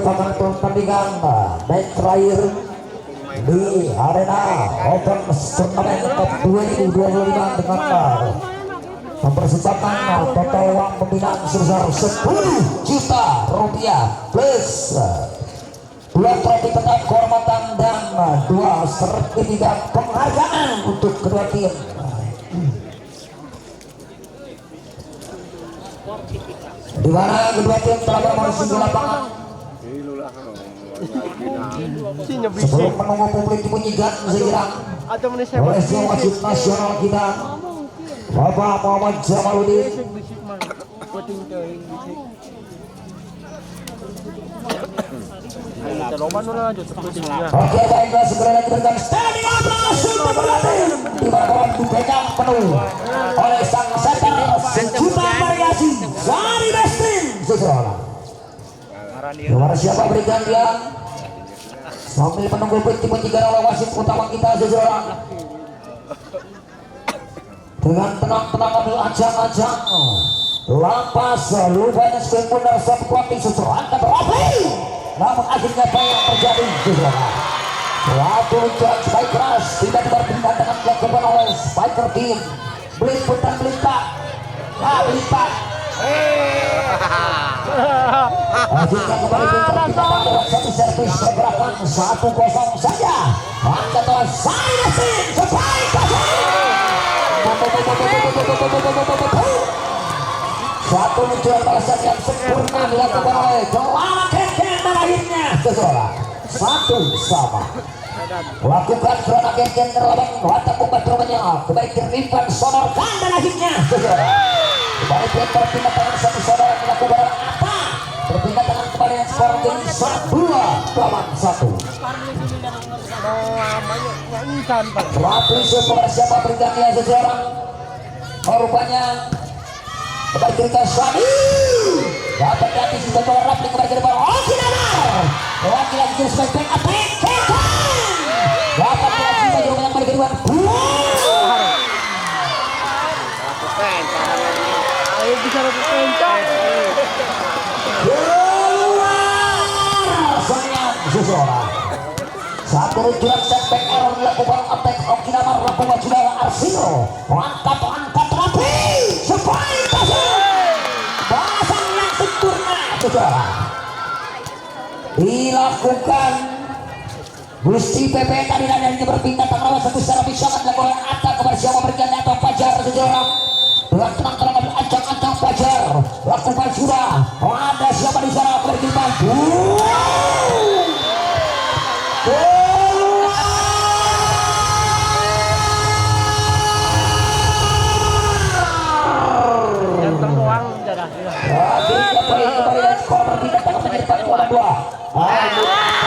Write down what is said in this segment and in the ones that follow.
merupakan pertandingan match terakhir di arena Open Turnamen Cup 2025 dengan mempersembahkan total uang pembinaan sebesar 10 juta rupiah plus 2 trofi tetap kehormatan dan 2 sertifikat penghargaan untuk kedua tim. Di mana kedua tim telah bermain di lapangan. Sebelum menunggu publik dibunyikan segera oleh wasit nasional kita Bapak Muhammad Jamaluddin. Oke, baiklah, segera diberikan standing ovation di bawah dipegang penuh oleh sang setter sejuta variasi dari Western seseorang. Kepada siapa berikan dia sambil menunggu dibunyikan oleh wasit utama kita seseorang. Dengan tenang-tenang ambil ajang-ajang lapas lubangnya sekian benar satu kuati seseorang angkat rapi. Namun akhirnya apa yang terjadi seseorang suatu luncuran spike keras tiba-tiba berpindah dengan dilakukan oleh spiker tim Beliput dan Belipat Belipat akhirnya kembali berpindah dengan satu servis pergerakan 1-0 saja angkat oleh Sainesin spike satu luncuran balasan yang sempurna dilakukan oleh Kelana Keken dan akhirnya seseorang 1-1 lakukan Kelana Keken terlalu menghantam umpan terumanya kebaikan Rifan sonorkan dan akhirnya seseorang kembali berpindah tangan satu saudara melakukan apa berpindah tangan kembali yang skor jadi 2-1 Rapi kepada siapa bergantian seseorang rupanya kembali ke Sani dapat ganti si Bambang Rapli kembali ke depan Okinamar lagi-lagi jadi sebagai back attack Keken dapat ganti bagi rumah yang kembali ke depan ayo bisa lakukan keluar sayang seseorang satu luncuran setback error dilakukan attack Okinamar lakukan sudah Arsino angkat Rapi supaya pasang yang sempurna saudara dilakukan Gusti PP tadi dan ini berpindah tangan satu secara bisa dilakukan atak kepada siapa berganti atau Fajar saudara dengan tenang-tenang ambil ancang-ancang Fajar lakukan sudah ada siapa di sana berkibar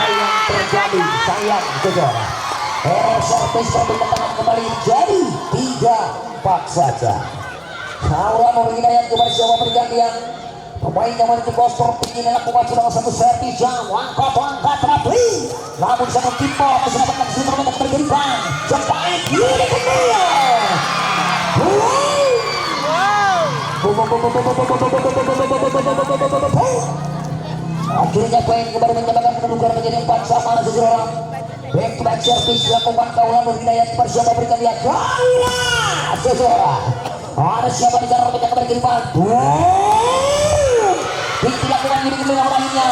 yang terjadi sayang saudara servis perpindahan kembali jadi 3-4 saja Saula memberi hidayat kepada siapa pergantian pemain yang memiliki postur tinggi melakukan sudah satu servis yang angkat Rapi namun satu timpo masih dapat langsung untuk terjadikan cepat Yudi Kemia akhirnya poin kembali mencatatkan kedudukan menjadi 4-4 seseorang back to back service dilakukan kaulah berhidayat kepada siapa berikan dia kaulah seseorang ada siapa di sana mereka kembali ke depan dilakukan ini lainnya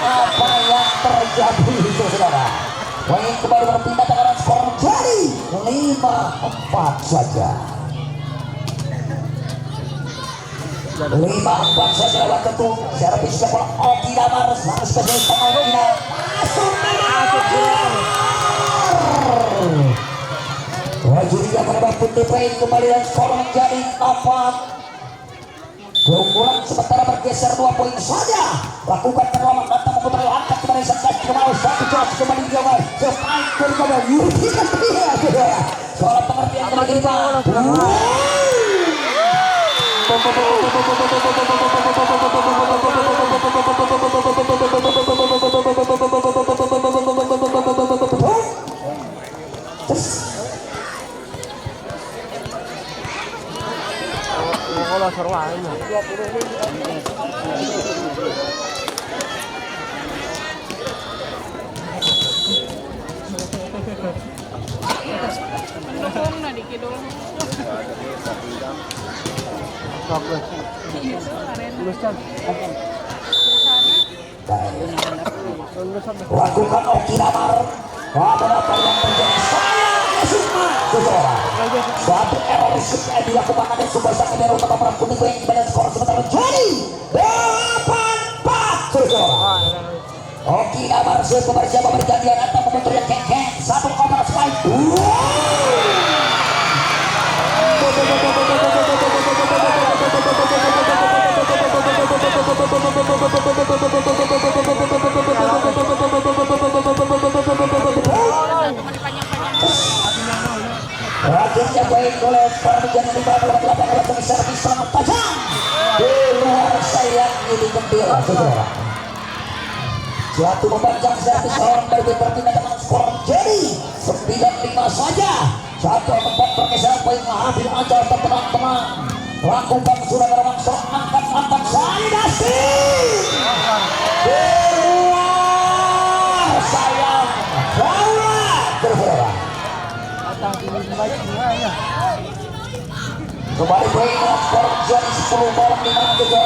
apa yang terjadi seseorang poin kembali berpindah tekanan skor jadi 5-4 saja 5-4 saja lewat tentu servis sekolah Okinamar harus spesialis pemain masuk Wajib dia menambah putih poin kembali dan skor menjadi 4 keunggulan sementara bergeser 2 poin saja lakukan perlawanan datang memutar angkat kembali Satgas Kemal satu jos kembali diawal sepain kembali Yudi Kemia soal pengertian kembali di bawah Dukung na dikidul. Lakukan Oki Damar. Apa yang terjadi? Sayang Sukma Sejora. Satu error yang dilakukan oleh Subasa Kedero Utama Perang Putih yang pada skor sementara menjadi 8-4 Sejora. Oki Damar sudah bersama bergantian atau membentur yang kek-kek. Satu over strike. Akhirnya baik oleh perjalanan 58 oleh servis sangat tajam di luar sayap ini gembira saudara. Jatuh membancang servis orang berbeda berpindah dengan skor jadi 9-5 saja. Satu tempat pergeseran poin mengambil aja tenang-tenang. Lakukan sudah berlangsung angkat Salidasi di luar sayap bola berbeda. Kembali poin skor jadi 10 bola 5 juga.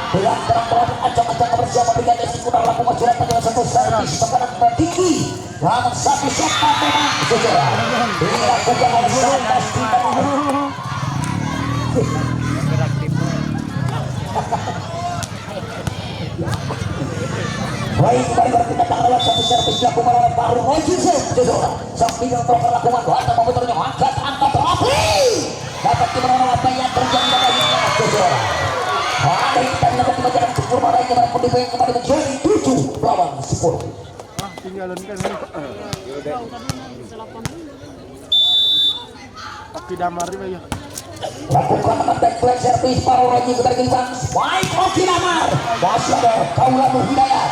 Dengan terang-terang acak-acak bersama dengan Esikunar lakukan surat dengan satu servis tekanan tinggi namun satu setan memang saudara dilakukan oleh Salidasi. Baik kembali berpindah tangan satu servis dilakukan oleh Baru Rojinsen saudara. Sambil melakukan lakukan atau memutarnya angkat Rapli dapat dimenang apa yang terjadi pada akhirnya saudara. Ada yang kita dapat dibacakan syukur lainnya walaupun dibayang kembali menjadi 7 lawan 10. Tinggalan kan ini. Oki Damar ini ya. Lakukan back flank servis Baru Roji kembali gimbang spike Oki Damar masih ada Kaulah Hidayat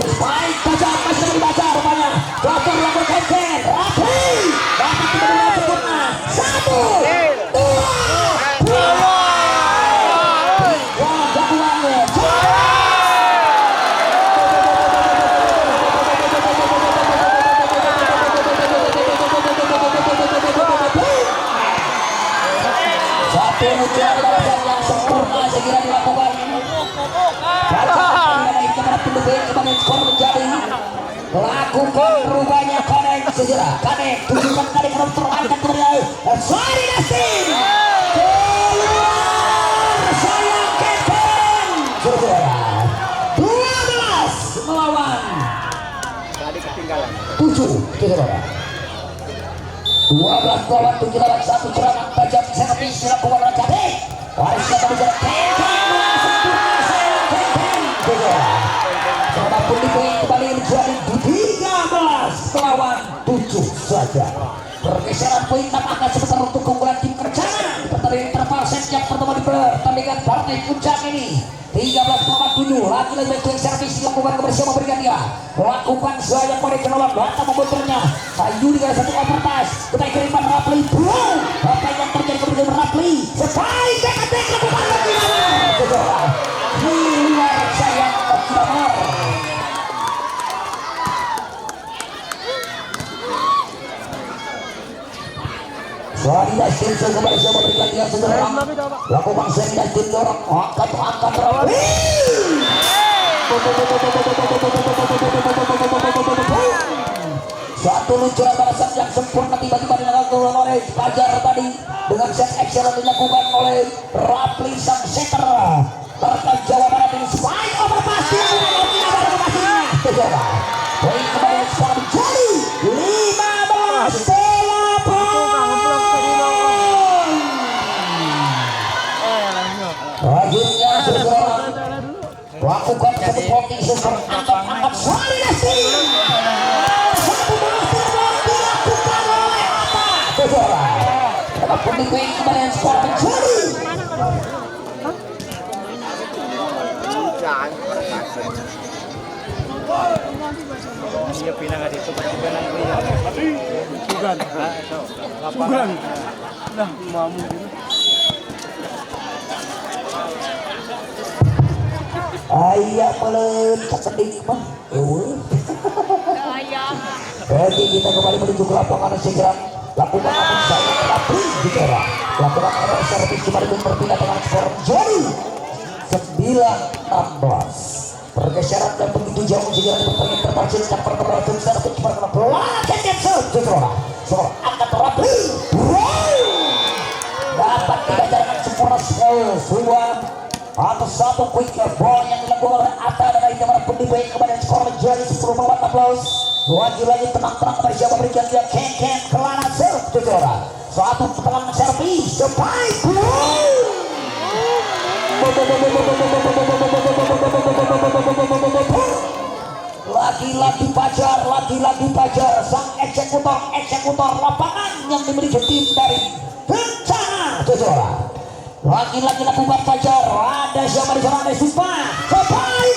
spike tajam masih dibaca rupanya Dr. lakukan cancel Rapli dapat dimenang sempurna 1 2 Pengujian yang sempurna segera dilakukan. Kemudian skor menjadi lakukan rubahnya Kadek segera. Kadek tujukan Kadek belum terangkat kembali. Salidasi keluar sayang Kevin. Saudara 12 melawan Tadi ketinggalan. 7 saudara. 12 lawan 7 lawan 1 serangan tajam servis dilakukan oleh Kadek. Warisnya berjalan Kevin sempurna sayang Kevin. Walaupun dipoin kembali menjadi 13 melawan 7 saja. Pergeseran poin tampaknya sebesar untuk keunggulan tim Kencana di pertandingan interval set yang pertama di pertandingan partai puncak ini. 13 melawan 7 lagi-lagi back servis dilakukan kebersihan bergantian melakukan sayang pada kenalaman bata membenturnya Ayu dengan satu overpass ketika kiriman Rapli bro apa yang terjadi kemudian Rapli sebaik dekat lakukan lagi di luar sayang Oki Damar. Salidasi kembali sama bergantian segera lakukan Salidasi dorong angkat Rapli satu luncuran balasan yang sempurna tiba-tiba dilakukan oleh Fajar tadi dengan set action yang dilakukan oleh Rapli sang setter Barca Jawa Barat ini spike overpass saudara. Poin kembali skor menjadi 15 akhirnya saudara lakukan satu voting super angkat Salidasi satu bola terbang dilakukan oleh apa saudara dapat pendidikan kembali skor menjadi Dia pinang dito pati pinang kuya. Sugan. Sugan. Nah, mamu dito. ayah pelet kesedik mah Ayam. Oke kita kembali menuju ke lapangan segera lakukan namun saya terapi bicara lakukan error servis kembali berpindah dengan skor jadi 9-16. Pergeseran dan begitu jauh jika pertandingan terpacitkan perkembangan servis perkembangan belakang yang seorang angkat terapi dapat dibacakan sempurna sebuah atau satu quick ball yang dilakukan oleh Atta dan Indra pun dibaik kepada skor menjadi 10-14. Lagi-lagi tenang-tenang kepada siapa berikan dia ken kelana serve seorang satu pertengahan servis sebaik lagi-lagi Fajar sang eksekutor lapangan yang dimiliki tim dari Kencana Jojora. Lagi-lagi lakukan Fajar, ada siapa di sana, ada Supa kembali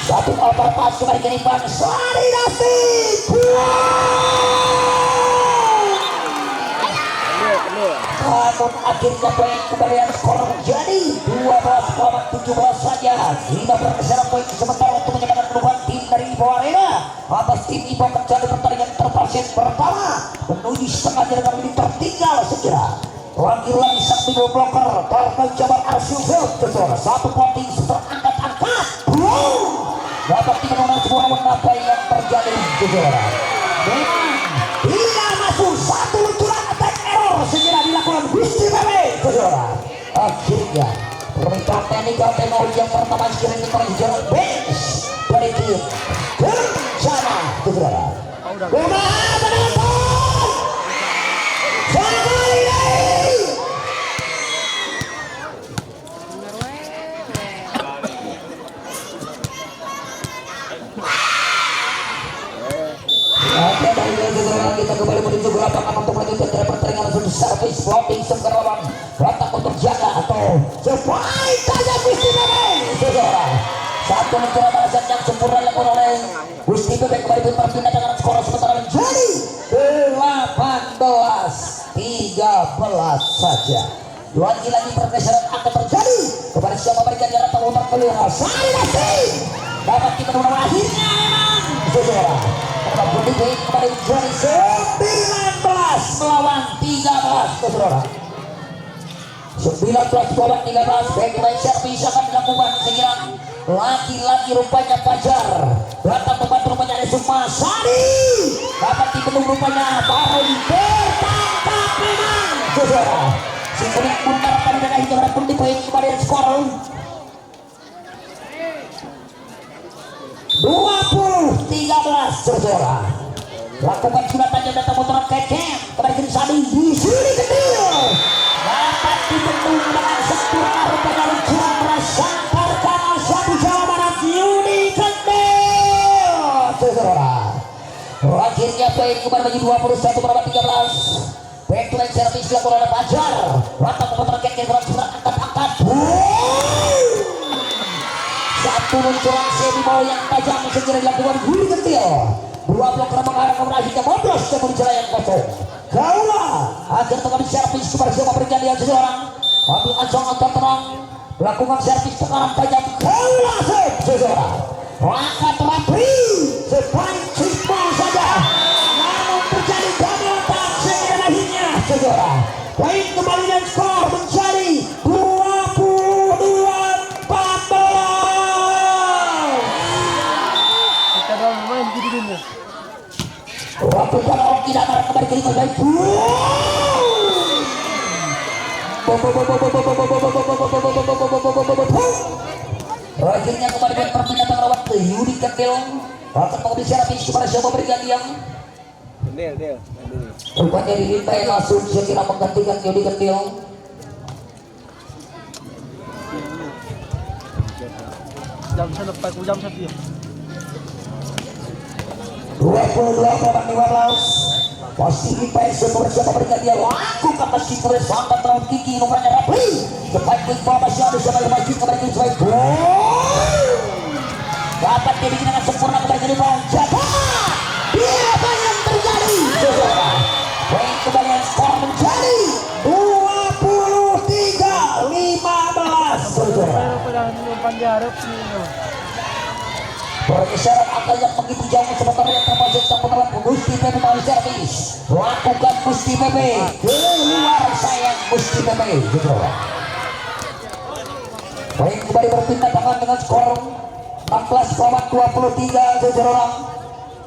satu overpass kembali ke Nipan Sari Nasib namun akhirnya poin kembalian skor menjadi 12-17 saja. 5 pergeseran poin sementara untuk menyebabkan perubahan tim dari Ibo Arena atas tim Ibo menjadi pertandingan terpasit pertama menuju setengah jalan ini tertinggal segera. Lagi-lagi sang video blocker Tarkam Jabar Arsyufil Jojor satu poin terangkat-angkat dapat dimenangkan sebuah apa yang terjadi Jojor. Memang tidak masuk satu luncuran attack error segera dilakukan Gusti Bebe Jojor. Akhirnya permintaan teknikal teknologi yang pertama sekiranya terjadi jalan bench dari tim Kencana Jojor. Kita kembali menuju ke lapangan untuk melanjutkan dari pertandingan untuk servis floating segerawan letak untuk jaga atau sebaik saja Gusti Bebe Jojora. Satu mencoba balasan yang sempurna dilakukan oleh Gusti Bebe kembali berpindah dengan skor sementara menjadi 18-13 saja. Lagi-lagi pergeseran akan terjadi kepada siapa berikan jarak terputar keluar Sari Nasib dapat kita menang akhirnya memang Jojora. Kembali kembali jadi 19 melawan 13 saudara. 19 melawan 13 backline servis akan dilakukan segera. Lagi-lagi rupanya Fajar datang tempat rupanya ada Sukma Sari dapat dipenuh rupanya baru tertangkap memang saudara. Sekunik muntar pada daerah Hijau pun dipoin kembali skor 20-13 saudara. Lakukan sunatan datang motor keken kembali ke Sadi di sini kecil dapat dibendung dengan sempurna rupanya luncuran merasakan satu Jawa Barat Yudi Kendil saudara. Akhirnya poin kembali bagi 21-13. Backline servis dilakukan oleh Fajar datang motor keken berhasil angkat-angkat satu luncuran semi ball yang tajam segera dilakukan Yudi Kendil. Dua blok mengarah ke arah hingga boblos ke jalan yang kosong. Kaulah agar tengah servis kepada siapa pergantian seseorang. Ambil ancang antar terang lakukan servis sekarang tajam. Kaulah seseorang angkat terapi sebaik simpel saja namun terjadi double attack segera akhirnya seseorang. Poin kembali dan skor menjadi 22-14. Kita dah main gitu dulu. Waktu kalau tidak marah kembali ke lima baik. Akhirnya kembali ke perpindahan rawat ke Yudi Kendil akan mengambil servis kepada siapa bergantian. Del. Rupanya Dinta yang langsung sekira menggantikan Yudi Kendil. Jam sana lepas jam satu ya. 22-15 pasti IPS bersama bergantian lakukan masih terus sampai terang Kiki nomornya Rapli sebaik informasi ada sampai maju kembali ke sebaik dapat dibikin dengan sempurna kembali ke depan jaga dia Pergeseran angka yang begitu jauh sementara yang termasuk seputaran Gusti Bebe melalui servis. Lakukan Gusti Bebe keluar sayang Gusti Bebe gitu. Poin kembali berpindah tangan dengan skor 16-23 sejarah.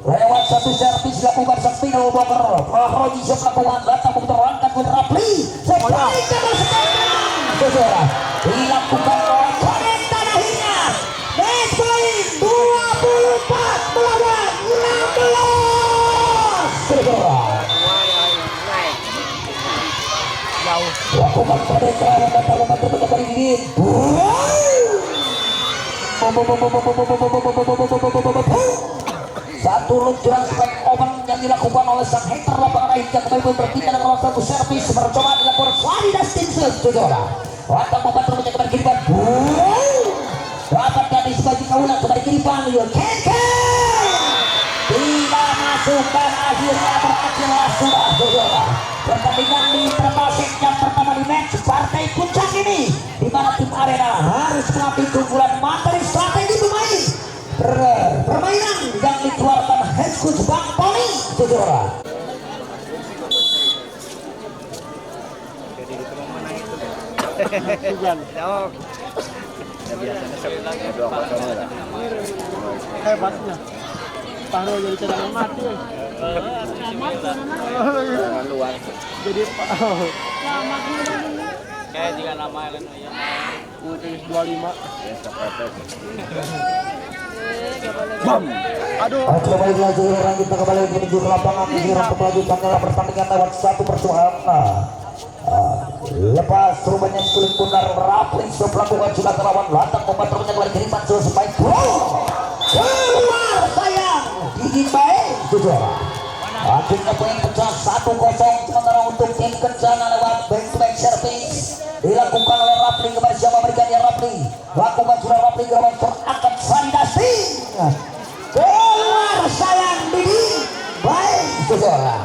Lewat satu servis dilakukan Saspino Bokar Mahroji melakukan datang terangkat ke Rapli sebaik double sekarang sejarah dilakukan oleh Konek Tanahina. Match point 24 melawan 16 sejarah. Lakukan penekanan datang membantu kembali dingin. Satu luncuran spike open yang dilakukan oleh sang hater lapangan akhir yang kembali berpindah dengan satu servis bercoba dilakukan Sladi Dastinsus saudara. Watang membantu menjaga kiriman. Dapat dari sebagai kaulah kembali kiriman Keke tidak masukkan akhirnya berakhirlah sudah saudara. Pertandingan di termasuk yang pertama di match partai puncak ini di mana tim Arena harus melatih keunggulan materi strategi pemain. Permainan yang dikeluarkan head coach Bang Tony saudara. Hebatnya taruh jadi cadangan mati. Jadi kayak jika nama kan ya. tulis 25. Bam. Aduh. Kembali lagi orang kita kembali menuju ke lapangan untuk melanjutkan dalam pertandingan lewat satu persoalan. Lepas rupanya sulit benar Rapli melakukan sudah terlawan latang membantu kembali kiriman sesuai keluar sayang gigi baik saudara. Akhirnya poin pecah 1-0 sementara untuk tim Kencana lewat back to back service dilakukan oleh Rapli kepada siapa berikannya Rapli lakukan sudah Rapli gerakan terangkat Sanidasti keluar sayang Didi baik saudara.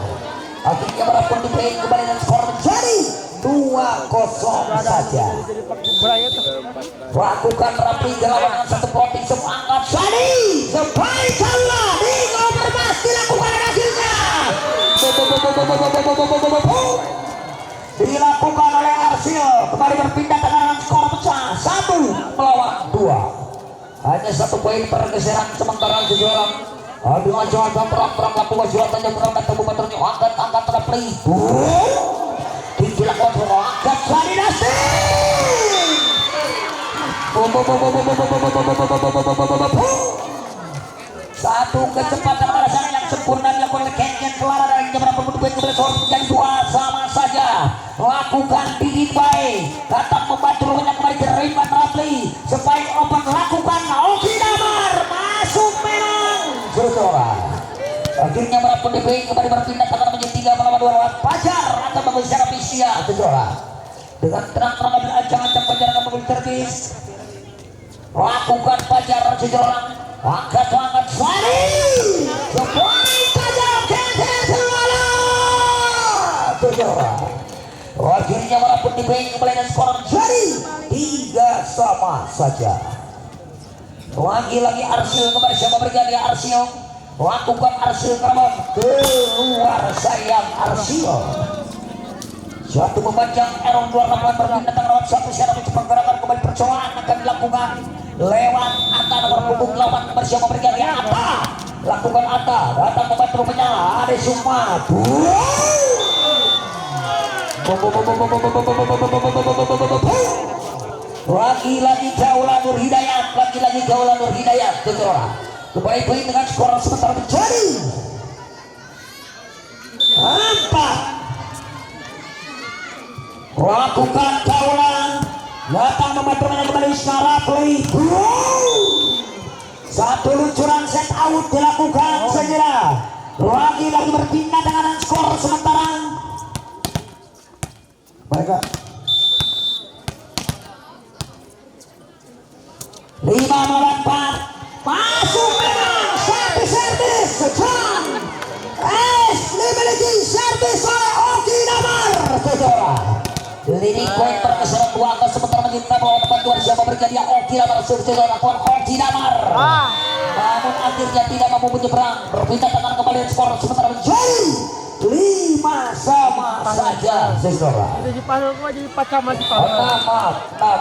Akhirnya berapun di poin kembali dan skor menjadi 2-0 saja. Lakukan Rapli gerakan dengan satu plotting angkat Sani sebaik salah di nomor mas dilakukan hasilnya dilakukan oleh Arsil kembali berpindah dengan skor pecah 1-2. Hanya satu poin pergeseran sementara sejarah. Dengan jalan terang lakukan suatannya berangkat tembubaternya angkat Rapli dilakukan angkat Sanidasti satu kecepatan balasan yang sempurna dilakukan oleh Kenyan Clara dari jam berapa menjadi 2 sama saja. Lakukan Didit baik datang membantu rumahnya kembali Riman Rapli supaya open lakukan Oki Damar masuk menang saudara. Akhirnya berapa DP kembali berpindah tangan menjadi 3 melawan 2 lawan Pajar atau mengambil secara Visia saudara. Dengan terang-terang ambil ancang-ancang Pajar akan mengambil terkis. Lakukan Pajar seorang angkat Sari sebuah Pajar Kentel Selala saudara. Akhirnya walaupun di poin kembali dan skor jadi 3 sama saja. Lagi-lagi Arsil kembali siapa berikan dia Arsil lakukan Arsil Kramon keluar sayang Arsil suatu membancang Erong 28 berpindah tangan satu syarat untuk pergerakan kembali percobaan akan dilakukan lewat Atta nomor punggung 8 bersama berikan dia Atta lakukan Atta datang membantu rupanya ada semua lagi-lagi Gaulan Nur Hidayat lagi-lagi Gaulan Nur Hidayat saudara. Kembali poin dengan skor sementara menjadi 4. Lakukan Gaulan datang membantu kembali Rapli satu luncuran set out dilakukan segera lagi-lagi berpindah dengan skor sementara mereka 5 melawan 4 masuk menang satu servis John S dimiliki servis oleh Oki Damar saudara. Leading point pergeseran 2 angka sementara menjadi meminta bahwa bantuan siapa berjaya Oki Damar substitusi lakukan Oki Damar. Namun akhirnya tidak mampu menyeberang. Berpindah tangan kembali skor sementara menjadi 5 sama saja. Saudara. Jadi Pahro kok jadi pacaman di Pahro. Maaf.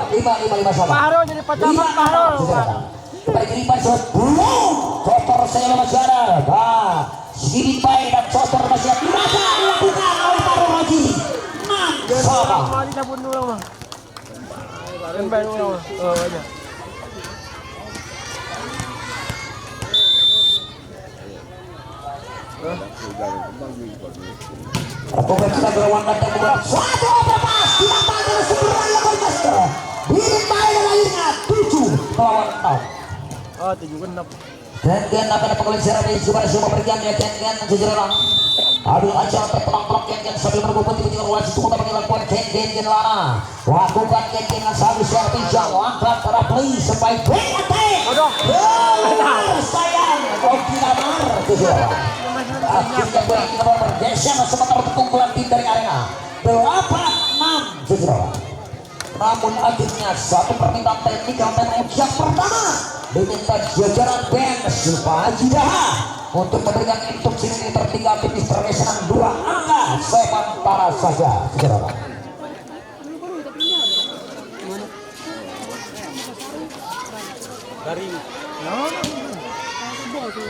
5 sama. Pahro jadi pacaman Pahro. Kembali ke 5 shot. Belum. Kotor saya masyarakat. Nah, Sidin Pai dan Kotor masyarakat dirasa dilakukan oleh Pahro lagi. 6 sama. Mari dah bunuh orang mah. Sampai orang. Oh, aja. Lakukan kita berlawan datang membuat suatu overpass tidak mampu sempurna yang bermaster. Sidin Pai dan akhirnya 7 melawan 6. Oh, 7-6. Ken akan pengalaman secara medis kepada semua pergian ya Ken sejarah. Aduh acara terpelang-pelang Ken sambil merebut tiba-tiba ruas itu kita lakukan Ken lana. Lakukan Ken dengan satu suara pinjam angkat terapli sampai attack. Aduh. Sayang Oki Damar sejarah. Akhirnya kita bergeser sementara perkumpulan tim dari arena 8-6 sejarah. Namun akhirnya satu permintaan teknikal yang pertama diminta jajaran band Supaji Daha untuk memberikan instruksi ini tertinggal tipis pergeseran 2 angka sementara saja saudara.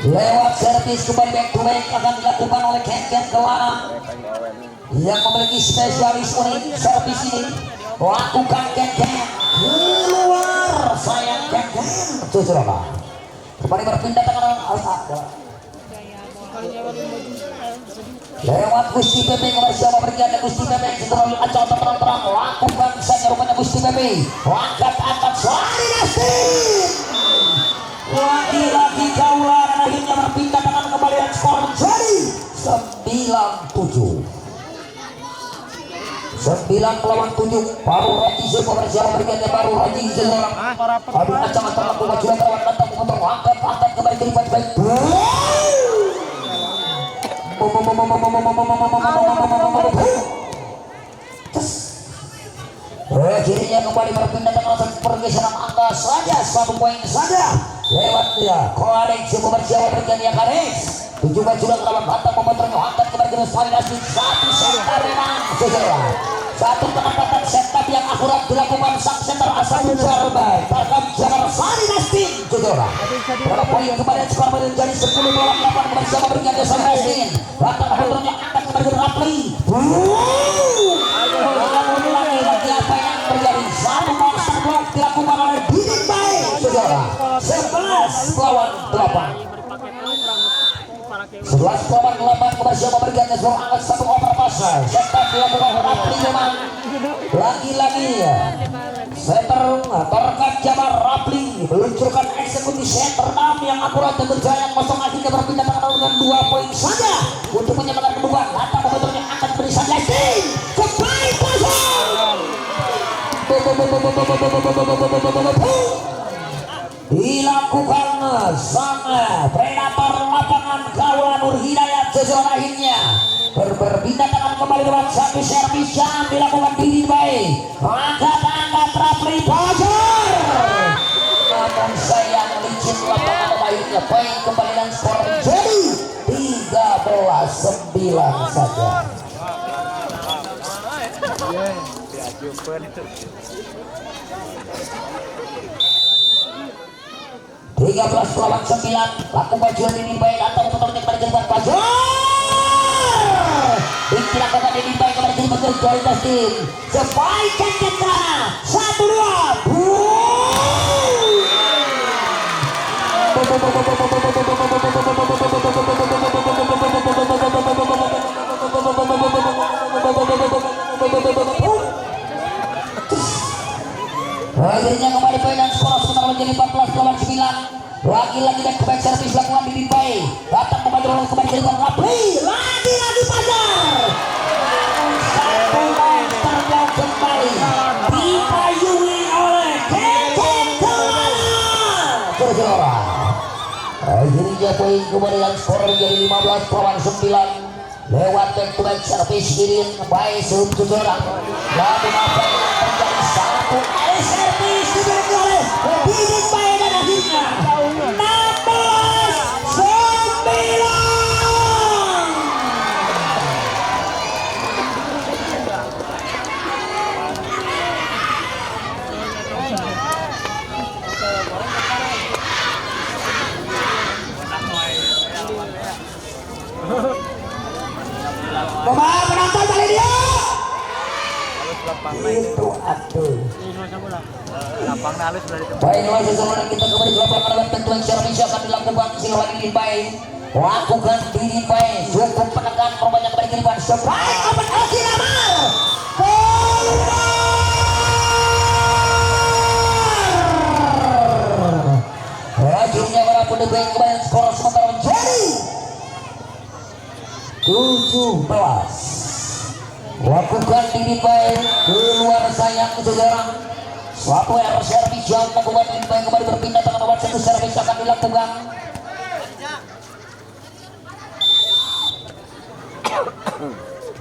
Lewat servis kembali back to back akan dilakukan oleh Ken Kelana yang memiliki spesialis unik servis ini. Lakukan Ken keluar sayang Ken saudara. Kembali berpindah tangan lewat Gusti Pepe kepada siapa berjaya Gusti Pepe setelah acau terang-terang lakukan saja rupanya Gusti Pepe angkat Sari Nastin lagi-lagi kaulah dan akhirnya berpindah tangan kembali dan skor menjadi 9-7 melawan 7. Baru Raji Zul bersama berganda baru Raji Zul aduh ancaman terlaku maju lawan datang untuk angkat kembali ke lipat baik akhirnya kembali berpindah tangan pergeseran angka saja 1 poin saja lewat dia Koarek semua bersama berganda Koarek 7 baju dan lawan batang memotongnya angkat kembali ke Sari Nastin 1 setar memang saudara. 1 penempatan setup yang akurat dilakukan sang setter asal Jarbai Tarkam Jabar Sari Nastin saudara. Berapa poin kembali skor menjadi 10 melawan 8 kembali sama berganda Sari Nastin batang memotongnya angkat kembali ke Rapli lagi apa yang terjadi 1 monster block dilakukan oleh Sidin Pai saudara. 11 melawan 8 11 lawan 8 kembali siapa berganda seluruh angkat 1 overpass setup dilakukan Rapli memang lagi-lagi setter Tarkam Jabar Rapli meluncurkan eksekusi setter 6 yang akurat dan berjaya kosong akhirnya berpindah tangan dengan 2 poin saja untuk menyamakan kedua datang momentumnya akan berisan lagi kembali kosong dilakukan sang predator lapangan Kaula Nur Hidayat sesuatu akhirnya berpindah tangan kembali lewat satu servis yang dilakukan Sidin Pai angkat Rapli bocor namun sayang licin lapangan akhirnya poin kembali dan skor menjadi 13-9 saja. 13 lawan 9 laku bajuan Sidin Pai atau untuk kembali ke Pajar dilakukan Sidin Pai kembali ke Sari Nastin sebaiknya kita 1-2 akhirnya kembali poin dan skor sementara menjadi 14 lawan 9 lagi-lagi dan kebaik servis lakukan Sidin Pai datang membantu kembali ke Rapli lagi-lagi Pajar satu terjauh kembali dipayungi oleh Ken Kelana akhirnya poin kembali dan skor menjadi 15 lawan 9 lewat back to back servis Sidin Pai sebelum sejarah lalu apa yang terjadi 1 LSM servis dimiliki oleh Didin Bae dan akhirnya 16-9. Pemain penonton kali dia itu atuh. Lapang halus dari itu. Baiklah sesuatu kita kembali ke lapangan dengan tentuan servis akan dilakukan silakan Didin Bae. Lakukan Didin Bae cukup menekan perbanyak kembali ke depan sebaik open Oki Lamar keluar. Akhirnya para pendukung kembali skor sementara menjadi 17. Lakukan Didin Bae keluar sayang sejarah. Suatu error servis yang membuat Didin Bae kembali berpindah tangan nomor 1 servis akan dilakukan.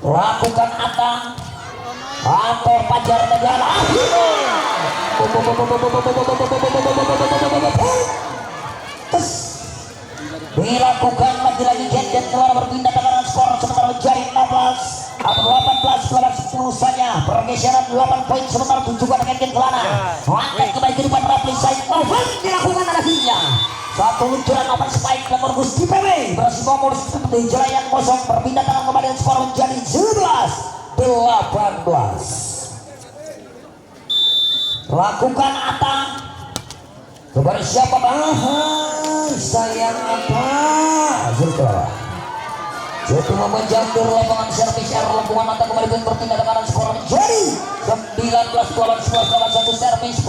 Lakukan Antor Pajar Negara. Dilakukan lagi-lagi Jen keluar berpindah tangan skor sementara menjadi 16. 18 lawan 10 saja pergeseran 8 poin sementara tunjukkan dengan Jen Kelana angkat kembali ke depan Rapli Said open dilakukan akhirnya satu luncuran open spike nomor Gusti PB berhasil nomor di jalanan kosong berpindah tangan kembali dan skor menjadi 17-18. Lakukan kepada siapa sayang Jotu menjamur lapangan servis lapangan mata kembali berpindah dengan skor menjadi 19-11 servis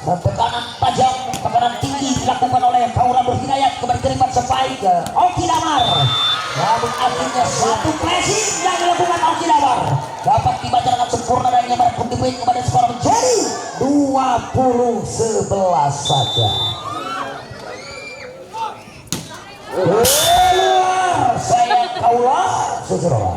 tekanan tajam tekanan tinggi dilakukan oleh Kaura Berhidayat kembali ke depan sampai ke Oki Lamar. Namun akhirnya satu pressing yang dilakukan Oki Lamar dapat dibaca dengan sempurna dan nyaman pun dipoin kepada skor menjadi 20-11 saja. Saya Kaula Sejero.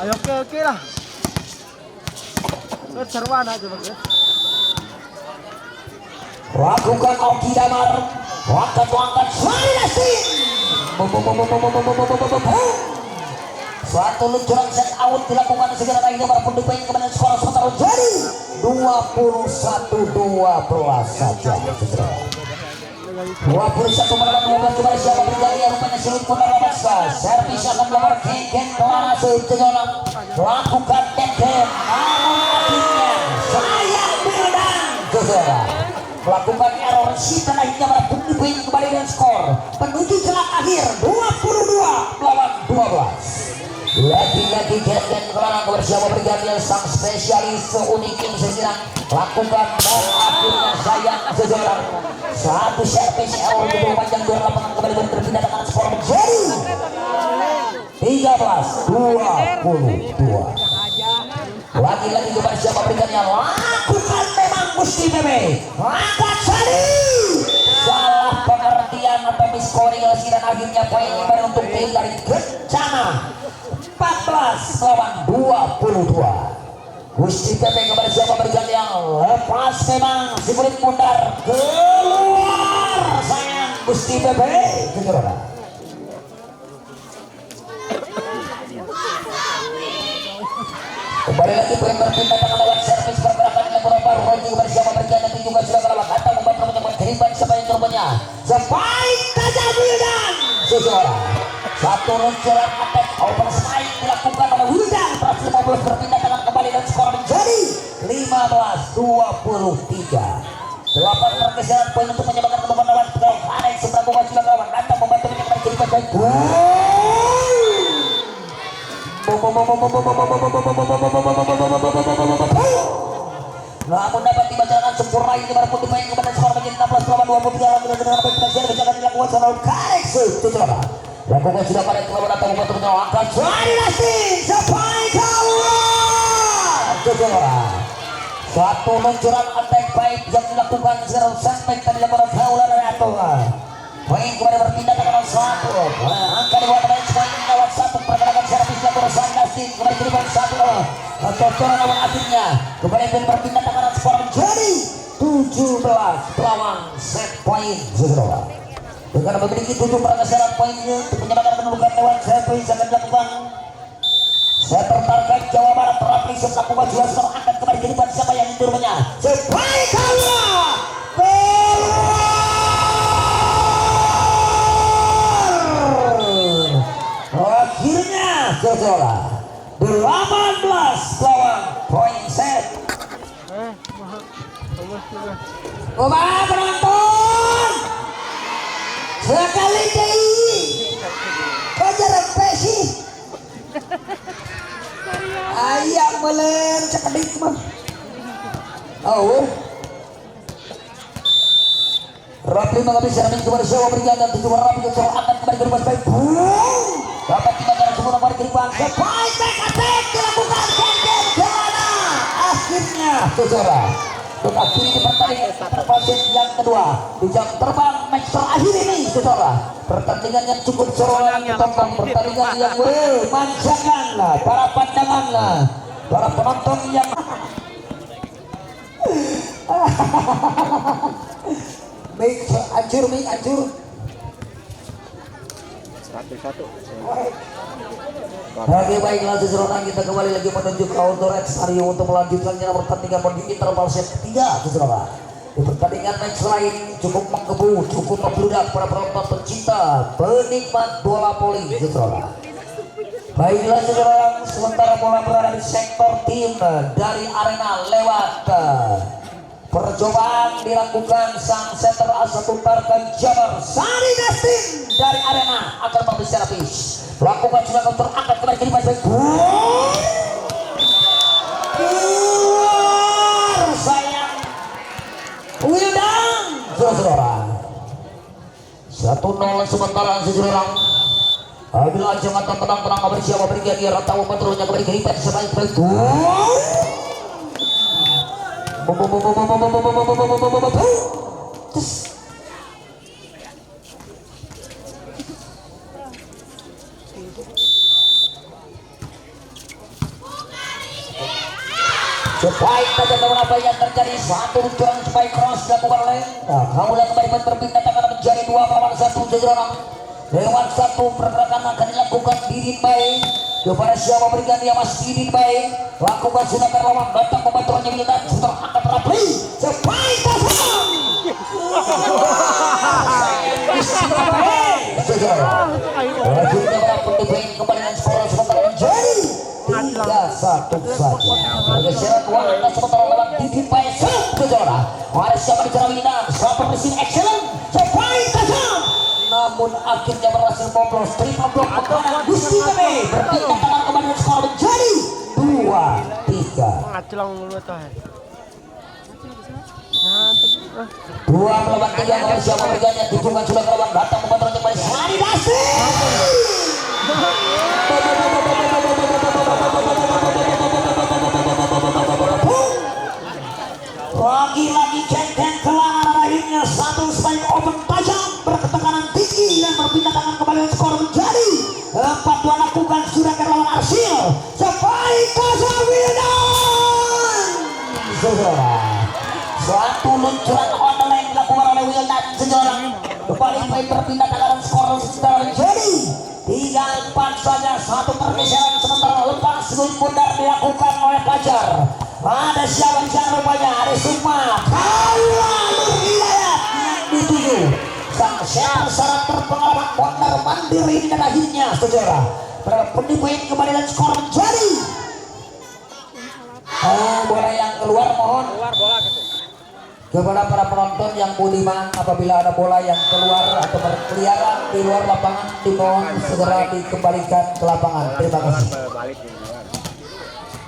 Ayo oke lah. Serwan aja bagus. Lakukan Oki Damar. Angkat Swailasi. Suatu luncuran set out dilakukan segera akhirnya para pendukung kemudian skor sementara jadi 21-12 saja. 21 melawan 12 kembali siapa berjaya rupanya sulit pun dapat servis akan melawan Ken Kelana sejenak lakukan Ken namun akhirnya sayang Bildan Jogja melakukan error season akhirnya para pendukung kembali dengan skor menuju jelang akhir 22 melawan 12. Lagi-lagi Ken Kelana bersama bergantian sang spesialis seunik ini segera lakukan dan akhirnya sayang sejarah satu servis error di bawah panjang dua lapangan kembali berpindah dengan skor menjadi 13-22. Lagi-lagi kepada siapa berikannya lakukan memang Gusti Bebe angkat Sadi salah pengertian atau miskoordinasi dan akhirnya poin baru untuk tim dari Kencana 14 lawan 22. Gusti Pepe kepada siapa berganti yang lepas memang si kulit pundar keluar sayang Gusti Pepe kejuaraan. Kembali lagi poin berpindah tangan lewat servis pergerakan yang berubah Roji kepada siapa berganti nanti juga sudah kalah kata membantu menyebut keriban siapa yang terbanya sebaik Kaja Wildan sesuara satu luncuran attack open spike dilakukan oleh Wildan berhasil 15 berpindah tangan kembali dan skor menjadi 15-23. 8 pergeseran poin untuk menyebabkan kembali lawan Tegal Hanai seberang bunga sudah kawan datang membantu menyebabkan keriban baik namun dapat dibacakan sempurna ini baru pun dimain kepada skor menjadi 16 lawan 23 lawan dengan baik penasihat berjalan dilakukan seorang karek sejarah lakukan sudah pada kelawan atau membantu menyelamatkan Johnny Lasting sampai kawan sejarah satu luncuran attack baik yang dilakukan secara suspek tadi lakukan kaulah dari Atonga poin kembali berpindah ke nomor 1 angka 2 kembali poin lewat 1 pergerakan servis Dustin kembali ke depan satu cocoran lawan akhirnya kembali berpindah tekanan skor menjadi 17 peluang set point saudara. Dengan memiliki 7 pergeseran poinnya untuk menyebabkan pendudukan lewat set point akan dilakukan. Saya tertarget Jawa Barat terapi setelah maju skor akan kembali ke depan siapa yang itu rumahnya. Sebaik kalah akhirnya saudara 18 lawan poin set. Kumaha penonton sekali deh kejar pesi ayam melen cekedik mah oh Rapli mengambil serangan kepada Jawa berikan dan tujuh Rapli yang akan kembali ke rumah baik dapat dimakan semua nomor kiriman sebaik back attack dilakukan Kenten Kelana akhirnya saudara untuk akhiri di pertandingan perpaduan yang kedua di jam terbang match terakhir ini saudara pertandingan yang cukup seronok ditopang pertandingan yang memanjakan para pandangan para penonton yang Mik hancur. Oke baiklah seseorang kita kembali lagi menuju ke outdoor stadium untuk melanjutkannya pertandingan bagi interval set ketiga seseorang. Di pertandingan match lain cukup menggebu, cukup membludak para penonton pencinta, penikmat bola voli seseorang. Baiklah seseorang, sementara bola berada di sektor tim dari arena lewat percobaan dilakukan sang setter asal Tarkan Jabar Sari Destin dari arena akan memberi servis lakukan juga counter angkat kembali ke depan keluar sayang Wildang saudara 1-0 sementara seseorang bila jangatan tenang bersiap berikan dia tahu meternya kembali ke depan sebaik-baik sebaik saja namun apa yang terjadi satu luncuran sebaik cross dilakukan oleh kamu dan kembali berpindah akan menjadi 2 lawan 1 seorang lewat satu pergerakan akan dilakukan Didin baik kepada siapa berikan dia masih Didin baik lakukan silakan lawan datang pembantuannya Wildan sudah angkat Rapli sebaik kosong selanjutnya berapun dibaik kembali dan skor sementara menjadi 3-1 saja pergeseran warna sementara lawan Didin baik saudara ada siapa bicara Wildan siapa mesin excellent sebaik kosong namun akhirnya berhasil boblos triple block pegangan Gusti Bebe berpindah tangan kembali dan skor menjadi 2-3 2 melawan 3 Malaysia memberikannya tujuan sudah melawan datang membantu kembali Sari Dasi lagi-lagi Kenten Kelana akhirnya satu spike open tajam bertekanan tinggi dan berpindah tangan kembali dan skor menjadi 4-2 lakukan sudah ke lawan Arsil sebaik kosong Wildan saudara suatu luncuran online dilakukan oleh Wildan saudara kembali berpindah tangan dan skor sudah menjadi 3-4 saja satu pergeseran sementara lepas gol pundar dilakukan oleh Fajar ada siapa jangan rupanya ada Sukma kalah Hidayat yang dituju sang setter syarat terpengalaman Wonder mandiri dan akhirnya saudara pendibuin kembali dan skor menjadi bola yang keluar mohon Keluar bola gitu. kepada para penonton yang budiman apabila ada bola yang keluar atau berkeliaran di luar lapangan dimohon segera dikembalikan ke lapangan. Terima kasih.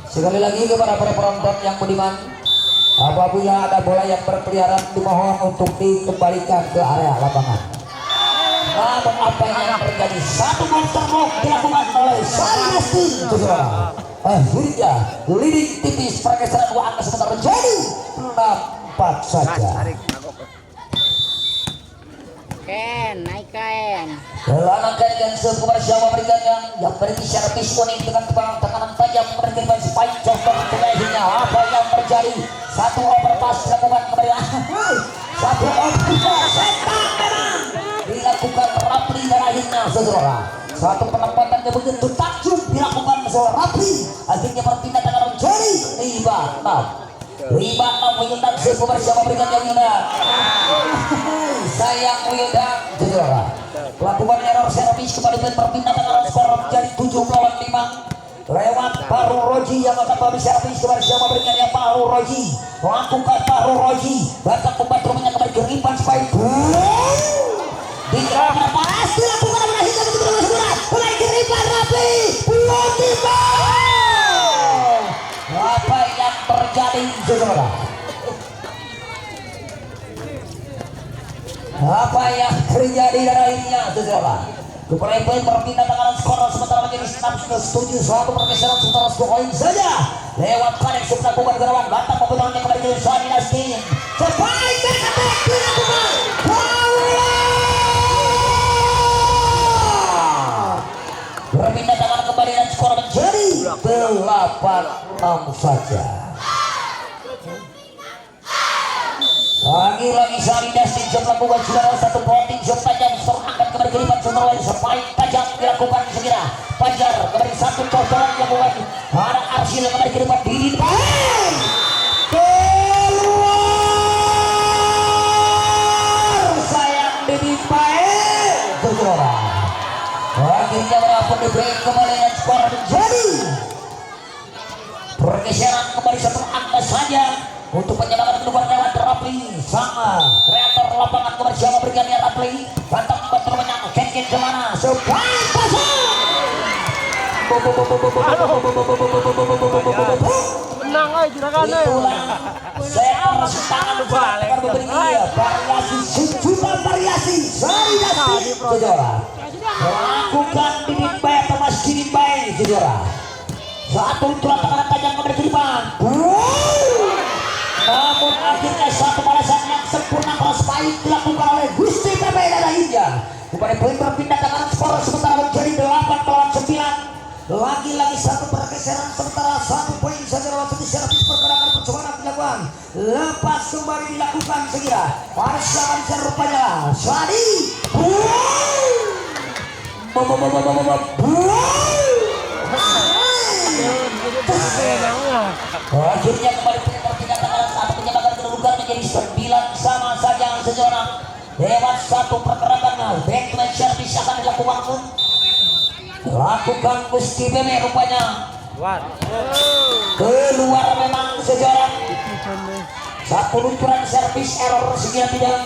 Sekali lagi kepada para penonton yang budiman apabila ada bola yang berkeliaran dimohon untuk dikembalikan ke area lapangan. Namun apa yang terjadi satu monster block dilakukan oleh Sari Destin saudara. Akhirnya leading tipis pergeseran 2 angka sebentar menjadi 4 saja. Ken, naik Ken. Langkah dengan sebuah siapa berikutnya yang berisi servis unik dengan tekanan tajam menerima spike jumper terakhirnya. Apa yang terjadi? Satu overpass dilakukan kembali. Satu overpass setan memang dilakukan Rapli terakhirnya saudara. Satu penempatan yang begitu takjub dilakukan seorang Rapli. Akhirnya berpindah tangan menjadi 5-6 menyundang sebuah siapa berikutnya Yuda. Sayang Yuda saudara. Melakukan error servis kembali berpindah tangan skor menjadi 7-5 lewat Paru Roji yang akan habis servis kepada siapa berikutnya Paru Roji. Melakukan Paru Roji datang membantu kembali ke Ripan Spike di kerana panas dilakukan oleh hingga betul-betul sebelah mulai ke Ripan Rapli belum tiba. Apa yang terjadi saudara? Apa yang terjadi darinya saudara? Kepala poin berpindah tangan skor sementara menjadi 6-7 pergeseran sementara skor poin saja lewat Karek sebelah kuban gerawan datang membenarnya kembali ke Sani Nastin sebaik berkatek dilakukan berpindah tangan kembali dan skor menjadi 8-6 saja. Lagi-lagi Sari Dastin melakukan saudara satu plotting shot tajam angkat kembali ke lipat saudara spike tajam dilakukan segera Fajar kembali satu cocoran dilakukan ada Arsil kembali ke lipat di depan keluar sayang di depan saudara. Akhirnya berapa di break kembali dan skor menjadi pergeseran kembali satu angka saja untuk penyerangan keluar lewat Rapli sama kreator lapangan kembali siapa bergantian Rapli datang membantu menang Ken kemana sebaik pasang Menang aja juragan. itulah saya harus tangan balik memberi dia variasi sejuta variasi Sari Dastin saudara melakukan didin baik atau mas didin baik saudara satu tulang tangan tajam kembali ke depan namun akhirnya satu balasan yang sempurna cross baik dilakukan oleh Gusti PB lainnya kepada poin berpindah tangan skor sementara menjadi 8-9 lagi-lagi satu pergeseran sementara satu poin saja lewat satu servis pergerakan percobaan dilakukan lepas kembali dilakukan segera Marsha rupanya Sadi akhirnya kembali berpindah tangan satu penyebaran kedudukan menjadi 9 sama saja seseorang lewat satu pergerakan backman service akan dilakukan lakukan Gusti Beme rupanya keluar memang seseorang satu luncuran servis error sekian tidak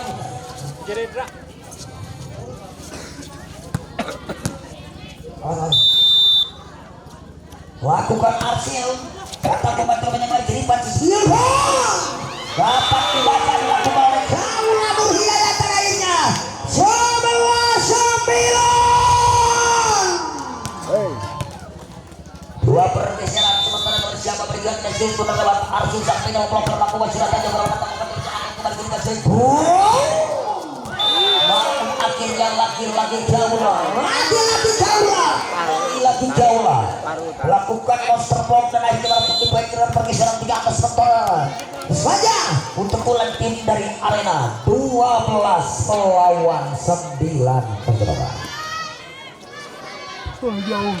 lakukan Arsil kata pembantu menyamai jeripan dapat dibaca dilakukan oleh Kaula Hidayat terakhirnya 11-9 dua pergeseran sementara bersama berganti Zul lewat Arsul Sakmina memblokir lakukan silakan yang berapa kembali namun akhirnya lagi-lagi jauh lakukan monster block dan akhirnya berpikir pergeseran 3 atas sementara saja untuk ulang tim dari arena 12 melawan 9 saudara. Jauh.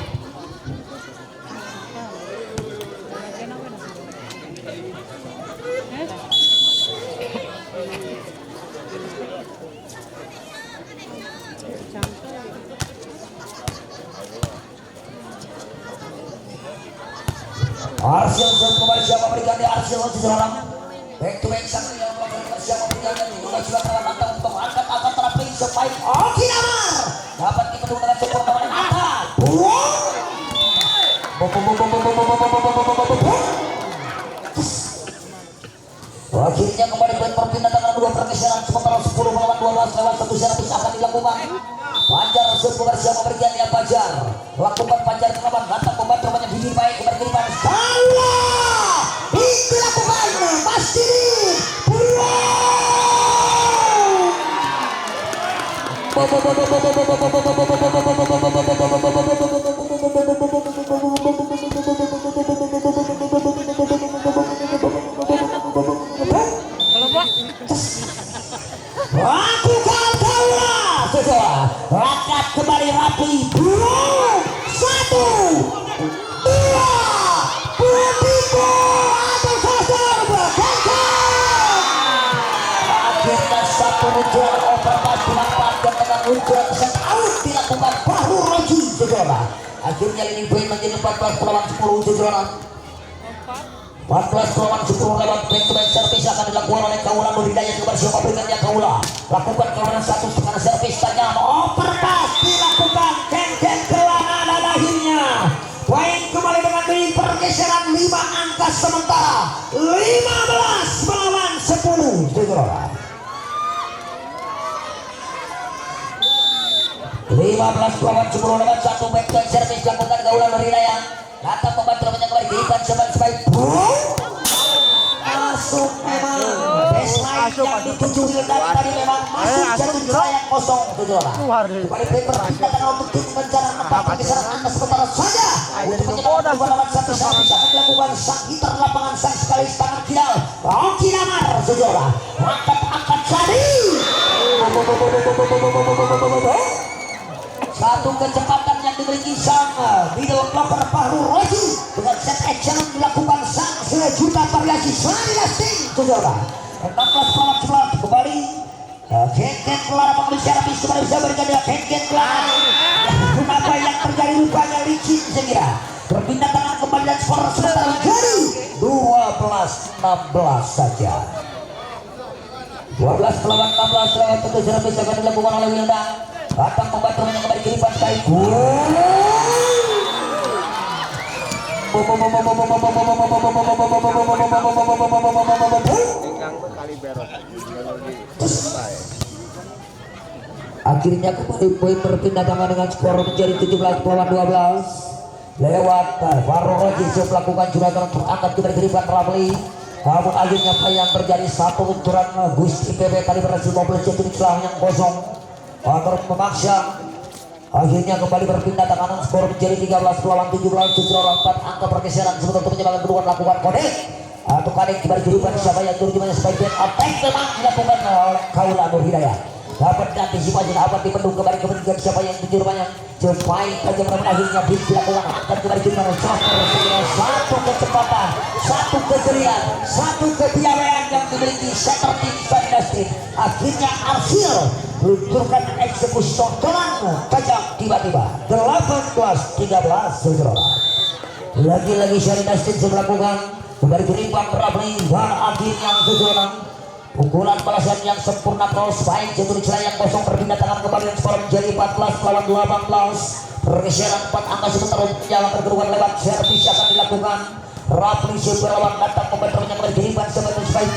Arsil kembali siapa berikan di Arsil seseorang back to back sang yang melakukan siapa berikan juga juga terlambat untuk angkat terapi sebaik Okinamar dapat dipeduli dengan support kembali angkat akhirnya kembali berpindah tangan dua pergeseran sementara 10 melawan 12 lewat satu servis akan dilakukan Fajar sebuah siapa berganti Fajar lakukan Fajar kelaban datang membantu banyak bibir baik berkelipan salah itu lakukan pasti lewat kembali Rapi 1 2 begitu atau sasar berkengkang akhirnya satu ujian overpass dimanfaatkan dengan ujian set out dilakukan Bahru Roji saudara. Akhirnya ini poin menjadi 14 melawan 10 saudara. 14 melawan 10 lewat back to back service akan dilakukan oleh Kaula Nur Hidayat kepada siapa berikutnya Kaula lakukan kawanan satu setengah service tanya overpass dilakukan Ken kelana dan akhirnya poin kembali dengan pergeseran 5 angka sementara 15 melawan 10 saudara. 15 melawan 10 lewat satu back to back service lakukan Kaula Nur Hidayat datang membantu kembali diipan sebagai masuk memang baseline yang dituju dan tadi memang masuk jatuh sayang kosong saudara. Kembali paper datang untuk tim menjalan empat pergeseran angka sementara saja untuk menyebabkan 2 lawan 1 saat bisa dilakukan sang hitter lapangan sang sekali tangan kidal Oki Damar saudara angkat jadi satu kecepatan yang dimiliki sang middle blocker Bahru Roji dengan set action dilakukan sang sejuta variasi selain lasting saudara. 16 melawan 11 kembali Ken Kelara pengeluar habis kembali bisa berikan dia Ken Kelara apa yang terjadi rupanya licin saya kira berpindah tangan kembali dan skor sementara menjadi 12-16 saja. 12 melawan 16 lewat tentu sudah bisa dilakukan oleh Wilda datang membantu kembali ke depan sekali akhirnya kembali poin berpindah tangan dengan skor menjadi 17 melawan 12 lewat Bahru Roji melakukan juragan untuk angkat kembali ke depan Ramli. Namun akhirnya apa yang terjadi satu luncuran Gusti PB tadi berhasil membelah jatuh celah yang kosong agar memaksa akhirnya kembali berpindah tangan skor menjadi 13 melawan 17 4 angka pergeseran sebetulnya untuk penyebaran kedua lakukan kode atau kali kembali kehidupan siapa yang turunnya sebagai attack memang dilakukan oleh Kaula Nur Hidayat dapat diantisipasi dapat dipendung kembali kemudian siapa yang tujuh rumahnya Jepang saja akhirnya dilakukan akan kembali kehidupan satu kecepatan satu kejelian satu kepiawaian yang dimiliki setter tim Dinasti akhirnya Arsil meluncurkan eksekusi tontonan tajam tiba-tiba 18-13 saudara. Lagi-lagi Syari Dinasti melakukan kembali berimbang Ramli dan akhirnya saudara pukulan balasan yang sempurna cross baik jatuh celah yang kosong berpindah tangan kembali dan skor menjadi 14 melawan 18 pergeseran 4 angka sementara menjalankan kedua lewat servis akan dilakukan Ramli berlawan datang membantunya kembali berimbang sebagai baik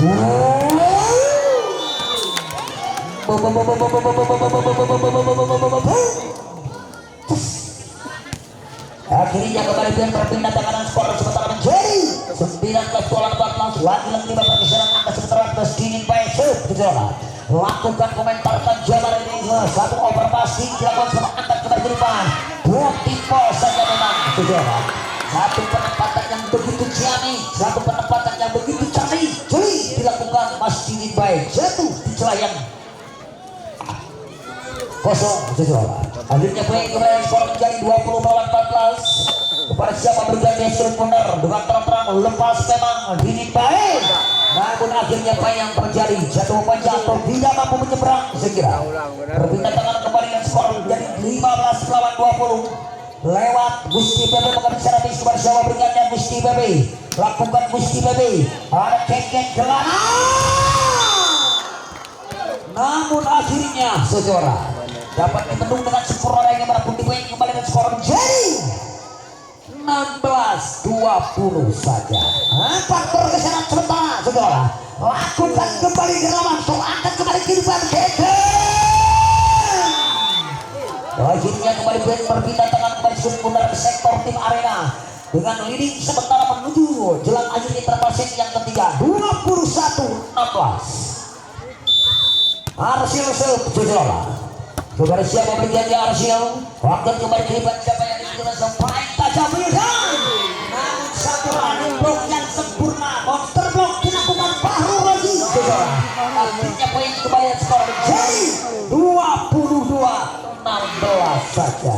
akhirnya kembali berpindah tangan skor sementara menjadi 19 melawan 14 lagi-lagi 5 pergeseran angka sementara Dinin baik lakukan komentar Jabar ini satu overpass dilakukan sama angkat kembali ke depan buat tipe saja memang saudara satu penempatan yang begitu ciamik satu penempatan yang begitu canggih jeli dilakukan Mas Dinin baik jatuh di celah yang kosong saudara. Akhirnya poin kembali skor menjadi 20 melawan 14 kepada siapa berganti Surut Munder dengan terang-terang lepas memang Dinin baik namun akhirnya apa yang terjadi jatuh panjang atau tidak mampu menyeberang segera berpindah tangan kembali dan skor menjadi 15 melawan 20 lewat Gusti PB mengambil habis kepada siapa berganti Gusti PB lakukan Gusti PB ada kengkeng kelana namun akhirnya saudara dapat dibendung dengan skor yang berapun di poin kembali dan skor menjadi 16-20 saja. 4 pergeseran sementara saudara lakukan kembali ke lawan angkat kembali ke depan akhirnya kembali berpindah tangan kembali sebentar ke sektor tim arena dengan leading sementara menuju jelang akhir interval set yang ketiga 21-16 Arsil saudara kepada siapa berjanji Arsil akan kembali ke depan siapa yang dikirimkan sampai tajam dan namun satu running block yang sempurna monster block dilakukan Bahru Roji saudara akhirnya poin kembali skor menjadi 22-16 saja.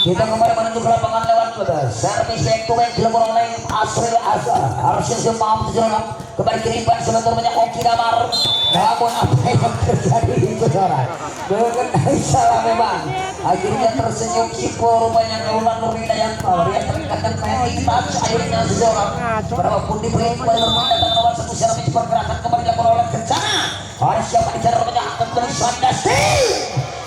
Kita kembali menuju ke lapangan lewat servis back to back dilakukan oleh Asril Azhar. Harusnya semua menjelang kembali kirimkan sebentar banyak Oki Damar. Namun apa yang terjadi saudara? Mengenai salah memang. Akhirnya tersenyum Cipo rupanya Kaulan Nurina yang terikatkan penalti touch akhirnya seseorang. Berapapun diberi kembali bermain dan lawan satu servis pergerakan kembali dilakukan oleh Kencana. Harus siapa di cara rupanya akan kembali Sandasti.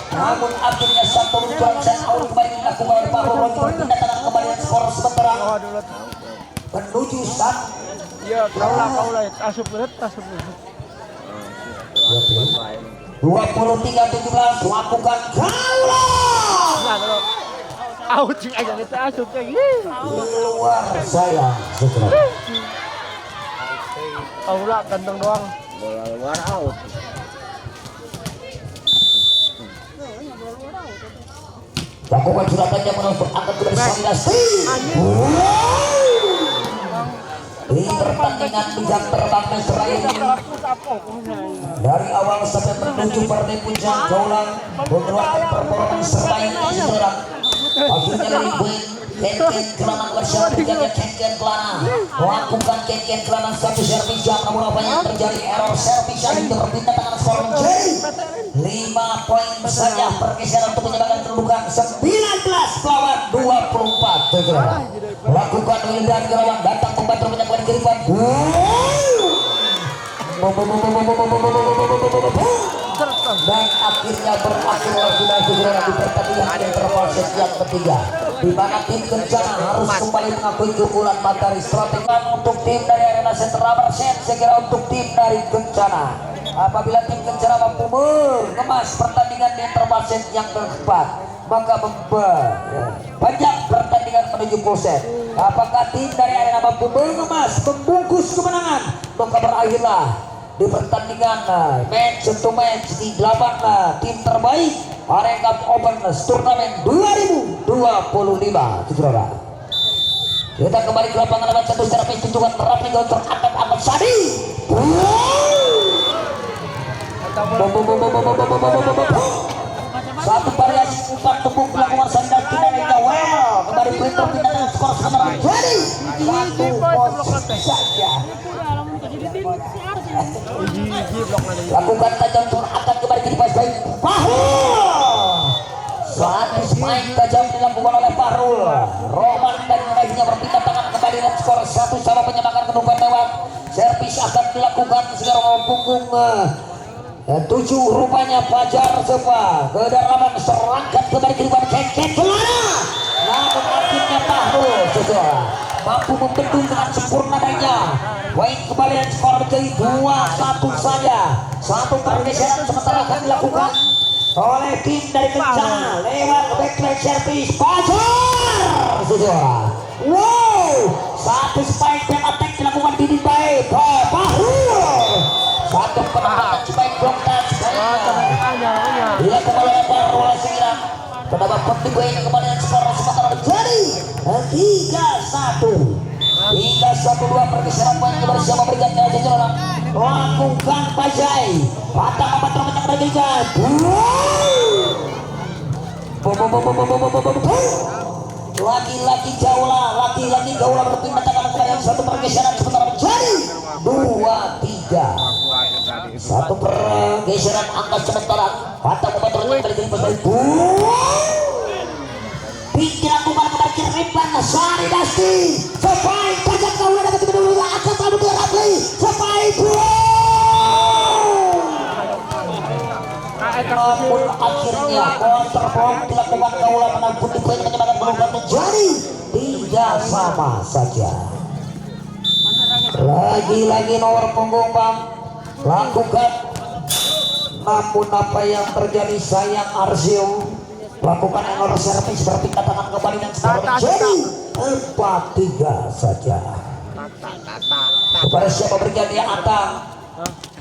Namun akhirnya satu luncuran set out kembali dilakukan oleh Pak Roy berpindah tangan kembali dan skor sementara menuju saat Iya, kaulah asup berat. 23-17 lakukan kaulah Nah, kalau out sih aja itu asup kayak gini. luar saya sebenarnya. Kaulah kantong doang. Bola luar out. Lakukan suratannya menonton angkat kembali Sandasti. Di pertandingan bijak terbang Israel dari awal sampai menuju partai puncak Kaulang mengeluarkan performance terbaik di sejarah. Akhirnya dari poin Ken Kelana bersama berjaga Ken Kelana melakukan Ken Kelana satu servis jam, namun apa yang terjadi error servis yang berpindah tangan skor menjadi 5 poin saja pergeseran untuk menyebabkan kedudukan 19 lawan 24 saudara. Lakukan Wildan Gerawan datang membantu menyebabkan kiriman dan akhirnya berakhir sudah segera di pertandingan interval yang ketiga, di mana tim Kencana harus kembali mengakui keunggulan materi strategi untuk tim dari Arena Sentra Bersen. Segera untuk tim dari Kencana, apabila tim Kencana mampu mengemas pertandingan di interval yang keempat, maka panjang pertandingan menuju proses. Apakah tim dari Arena mampu mengemas membungkus kemenangan, maka berakhirlah di pertandingan match to match di 8 tim terbaik Arena Open Turnamen 2025 saudara. Kita kembali ke lapangan nomor 1 secara tunjukkan terapi untuk angkat Sadi. Satu variasi umpan tepuk lakukan Sandal Kinanega well kembali Pinter pindah dengan skor sama jadi 1-0 saja. Lakukan tajam turun akan kembali ke depan baik Fahrul. Satu spike tajam dilakukan oleh Fahrul. Roman dan raihnya berpindah tangan kembali dan skor 1 sama penyembangan kedudukan lewat. Servis akan dilakukan segera punggung 7 rupanya Fajar Sepa kedalaman serangkat kembali ke depan Ken Kelana. Namun akhirnya Fahrul saudara mampu membendung dengan sempurna daya. Poin kembali dan skor menjadi 2-1 saja. Satu pergeseran sementara akan dilakukan oleh tim dari Kencana lewat backline service Fajar saudara. Wow, satu spike dan attack dilakukan di baik Fahrul. Satu penambahan spike block touch dilakukan oleh Fahrul segera. Pendapat penting poinnya kembali dan skor sementara menjadi 3-1. Hingga 1-2 pergeseran poin kembali siapa memberikan ke jajaran lakukan Pajai patah membantu menyebabkan lagi-lagi Gaula berpindah tangan kembali satu pergeseran sementara menjadi 2-3. Satu pergeseran angka sementara patah membantu menyebabkan dilakukan kembali kiriman Sari Dasti sampai pajak Gaula dapat dulu akan selalu dirapi sampai namun akhirnya counterbomb dilakukan Gaula menampung di poin menyebabkan pelukan menjadi 3 sama saja. Lagi-lagi nomor punggung Bang lakukan, namun apa yang terjadi sayang Arsio lakukan error servis berpindah tangan kembali dan skor menjadi 4-3 saja. Kepada siapa berganti Atang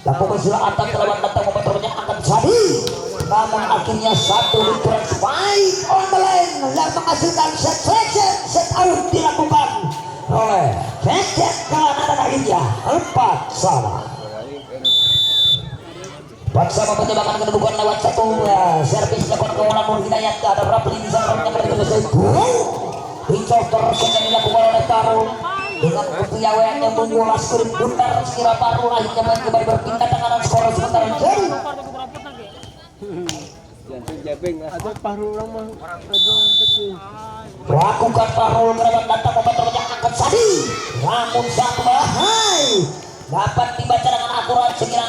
lakukan sudah atas lawan datang momentumnya akan jadi, namun akhirnya satu lingkaran spike on the line yang menghasilkan set out dilakukan oleh Keket Kalana dan India 4-sama. Paksa mempertimbangkan kedudukan lewat satu servis dilakukan keunggulan Nur Hidayat ada berapa ini bisa merebutkan kembali ke selesai hingga terus yang dilakukan oleh Tarul dengan kepiawaian yang mengulas kulit putar sekira Tarul akhirnya kembali berpindah tangan skor sementara jadi Ada paruh orang mah ada kecil. lakukan Tarul kerabat datang mempertimbangkan angkat Sadi namun satu bahai dapat dibaca dengan akurat sekira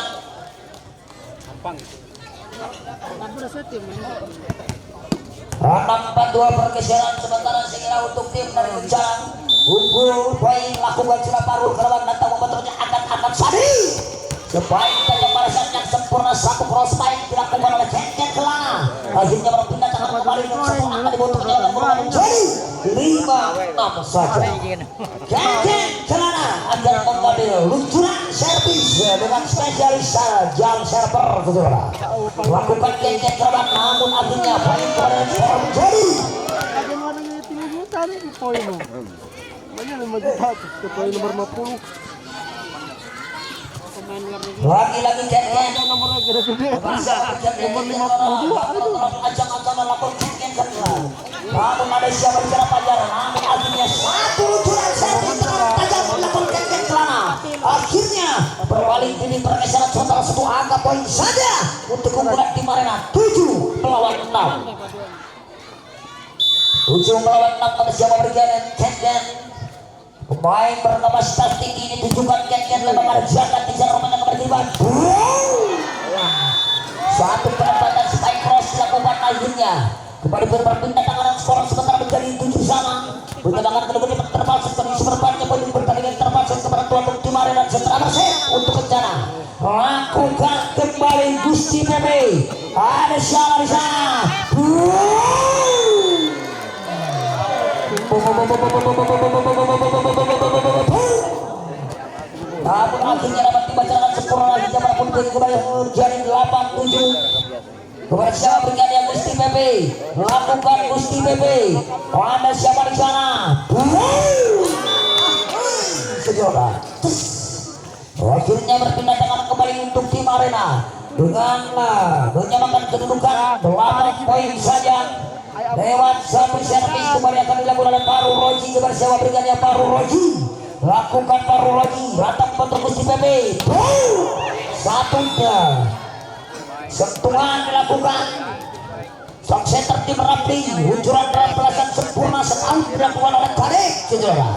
6-4-2 pergeseran sementara sekira untuk tim dari Ujang unggul poin lakukan sudah Parul kerabat datang membentuknya akan Sadi sebaik saja balasan yang sempurna satu cross fight dilakukan oleh Keket Kelana akhirnya berpindah tangan kembali dan semua akan dibutuhkan oleh Murman jadi 5-6 saja Keket Kelana akan mengambil luncuran servis dengan spesialis jam server saudara lakukan Keket Kerabat namun akhirnya poin kepada skor menjadi Ada mana yang tinggal juta nih di poin lo. Banyak 5 juta ke poin nomor 50. lagi-lagi Keket Nomor lagi ada gede. nomor 52 ajang-ajang melakukan Keket Kelana namun ada siapa bicara Fajar namun akhirnya satu luncuran servis dengan tajam melakukan Keket Kelana akhirnya berpaling ini pergeseran sementara satu angka poin saja untuk unggulan tim Arena 7 melawan 6 melawan 6 pada siapa berjalan Keket pemain berkapasitas tinggi ini tujukan Keket lebar marjakan di jalan rumahnya keberdiban satu penempatan spike cross dilakukan akhirnya kembali berpindah tangan skor sementara menjadi 7-sama pertendangan kedua terpaksa kondisi berbanyak poin pertandingan terpaksa kepada tuan tim Arena setelah berset untuk rencana lakukan kembali Gusti Pepe ada siapa di sana namun akhirnya dapat dibacakan sempurna lagi jam pun kembali menjadi 8-7 kepada siapa brigadier Gusti Pepe lakukan Gusti Pepe ada siapa di sana sejauh akhirnya berpindah tangan kembali untuk tim Arena dengan menyamakan kedudukan 8 poin saja lewat satu servis kembali akan dilakukan oleh Paru Roji kepada siapa brigadier Paru Roji lakukan Paru Roji ratap untuk Gusti Pepe satunya sentuhan dilakukan sang center tim Rapli luncuran belasan sempurna sekali dilakukan oleh Kadek saudara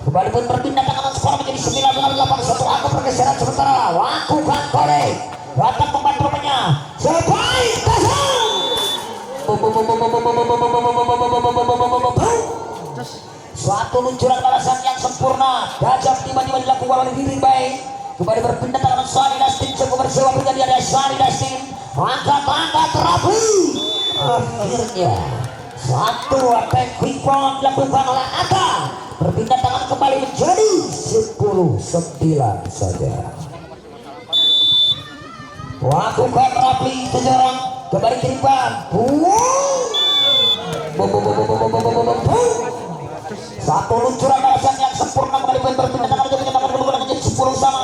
kembali pun berpindah tangan skor menjadi 9-8 satu angka pergeseran sementara lakukan Kadek ratap membantu temannya sebaik pasang suatu luncuran balasan yang sempurna gajah tiba-tiba dilakukan oleh diri baik kembali berpindah tangan Sani Dastin cukup bersewa berganti ada Sani Dastin angkat terapi akhirnya satu attack quick point dilakukan oleh Ata berpindah tangan kembali menjadi 10-9 saja lakukan Rapli sejarah kembali kiriman satu luncuran balasan yang sempurna kembali berpindah tangan untuk menyamakan kedudukan menjadi 10-sama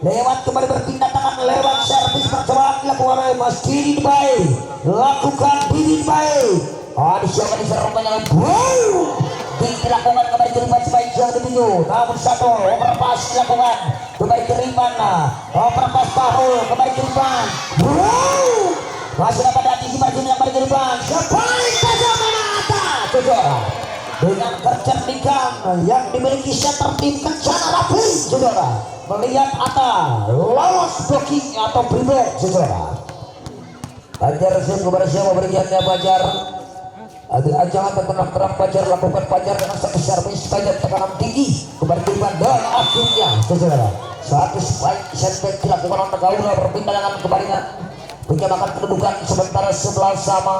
lewat kembali berpindah tangan lewat servis percobaan dilakukan oleh Mas Didin Baik lakukan Didin Baik ada siapa di serang banyak dilakukan kembali kiriman sebaik yang dituju namun satu overpass dilakukan kembali kiriman overpass Tahul kembali kiriman masih dapat antisipasi yang kembali kiriman sebaik saja mana atas saudara dengan kecerdikan yang dimiliki center tim Kencana Rapi saudara melihat Atta lolos blocking atau pribok saudara Fajar Sim kepada siapa berikannya Fajar ada jangan terang Fajar lakukan Fajar dengan satu servis Fajar tekanan tinggi kembali kiriman dan akhirnya saudara satu spike setback dilakukan oleh Gaula berpindah dengan kembalinya menyamakan kedudukan sementara 11-sama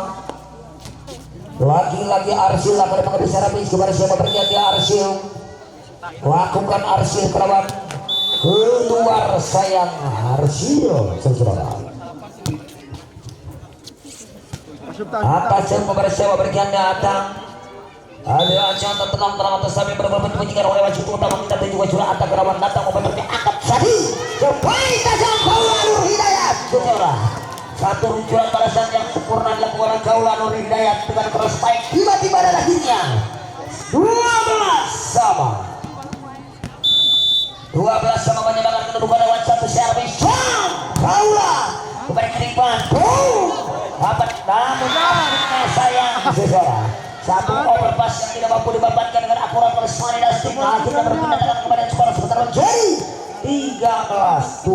lagi-lagi Arsil akan mengambil servis kepada siapa berganti Arsil lakukan Arsil kerabat keluar sayang Harsio saudara. Atas yang membersama berganda datang. Ada acara tenang atas sampai berbuat penyiar oleh wajib utama kita dan juga curah atas gerawan datang membentuknya angkat sadi. Kebaik tajam Kaula Nur Hidayat saudara. Satu runculan balasan yang sempurna dilakukan oleh Kaula Nur Hidayat dengan cross spike tiba-tiba ada akhirnya 12 sama. 12 sama menyamakan kedudukan lewat satu servis jam Kaula kembali ke depan. Namun akhirnya sayang saudara. Satu overpass yang tidak mampu dibabatkan dengan akurat oleh Smani Dastik. Akhirnya berpindah tangan kepada skor sebentar menjadi 13-12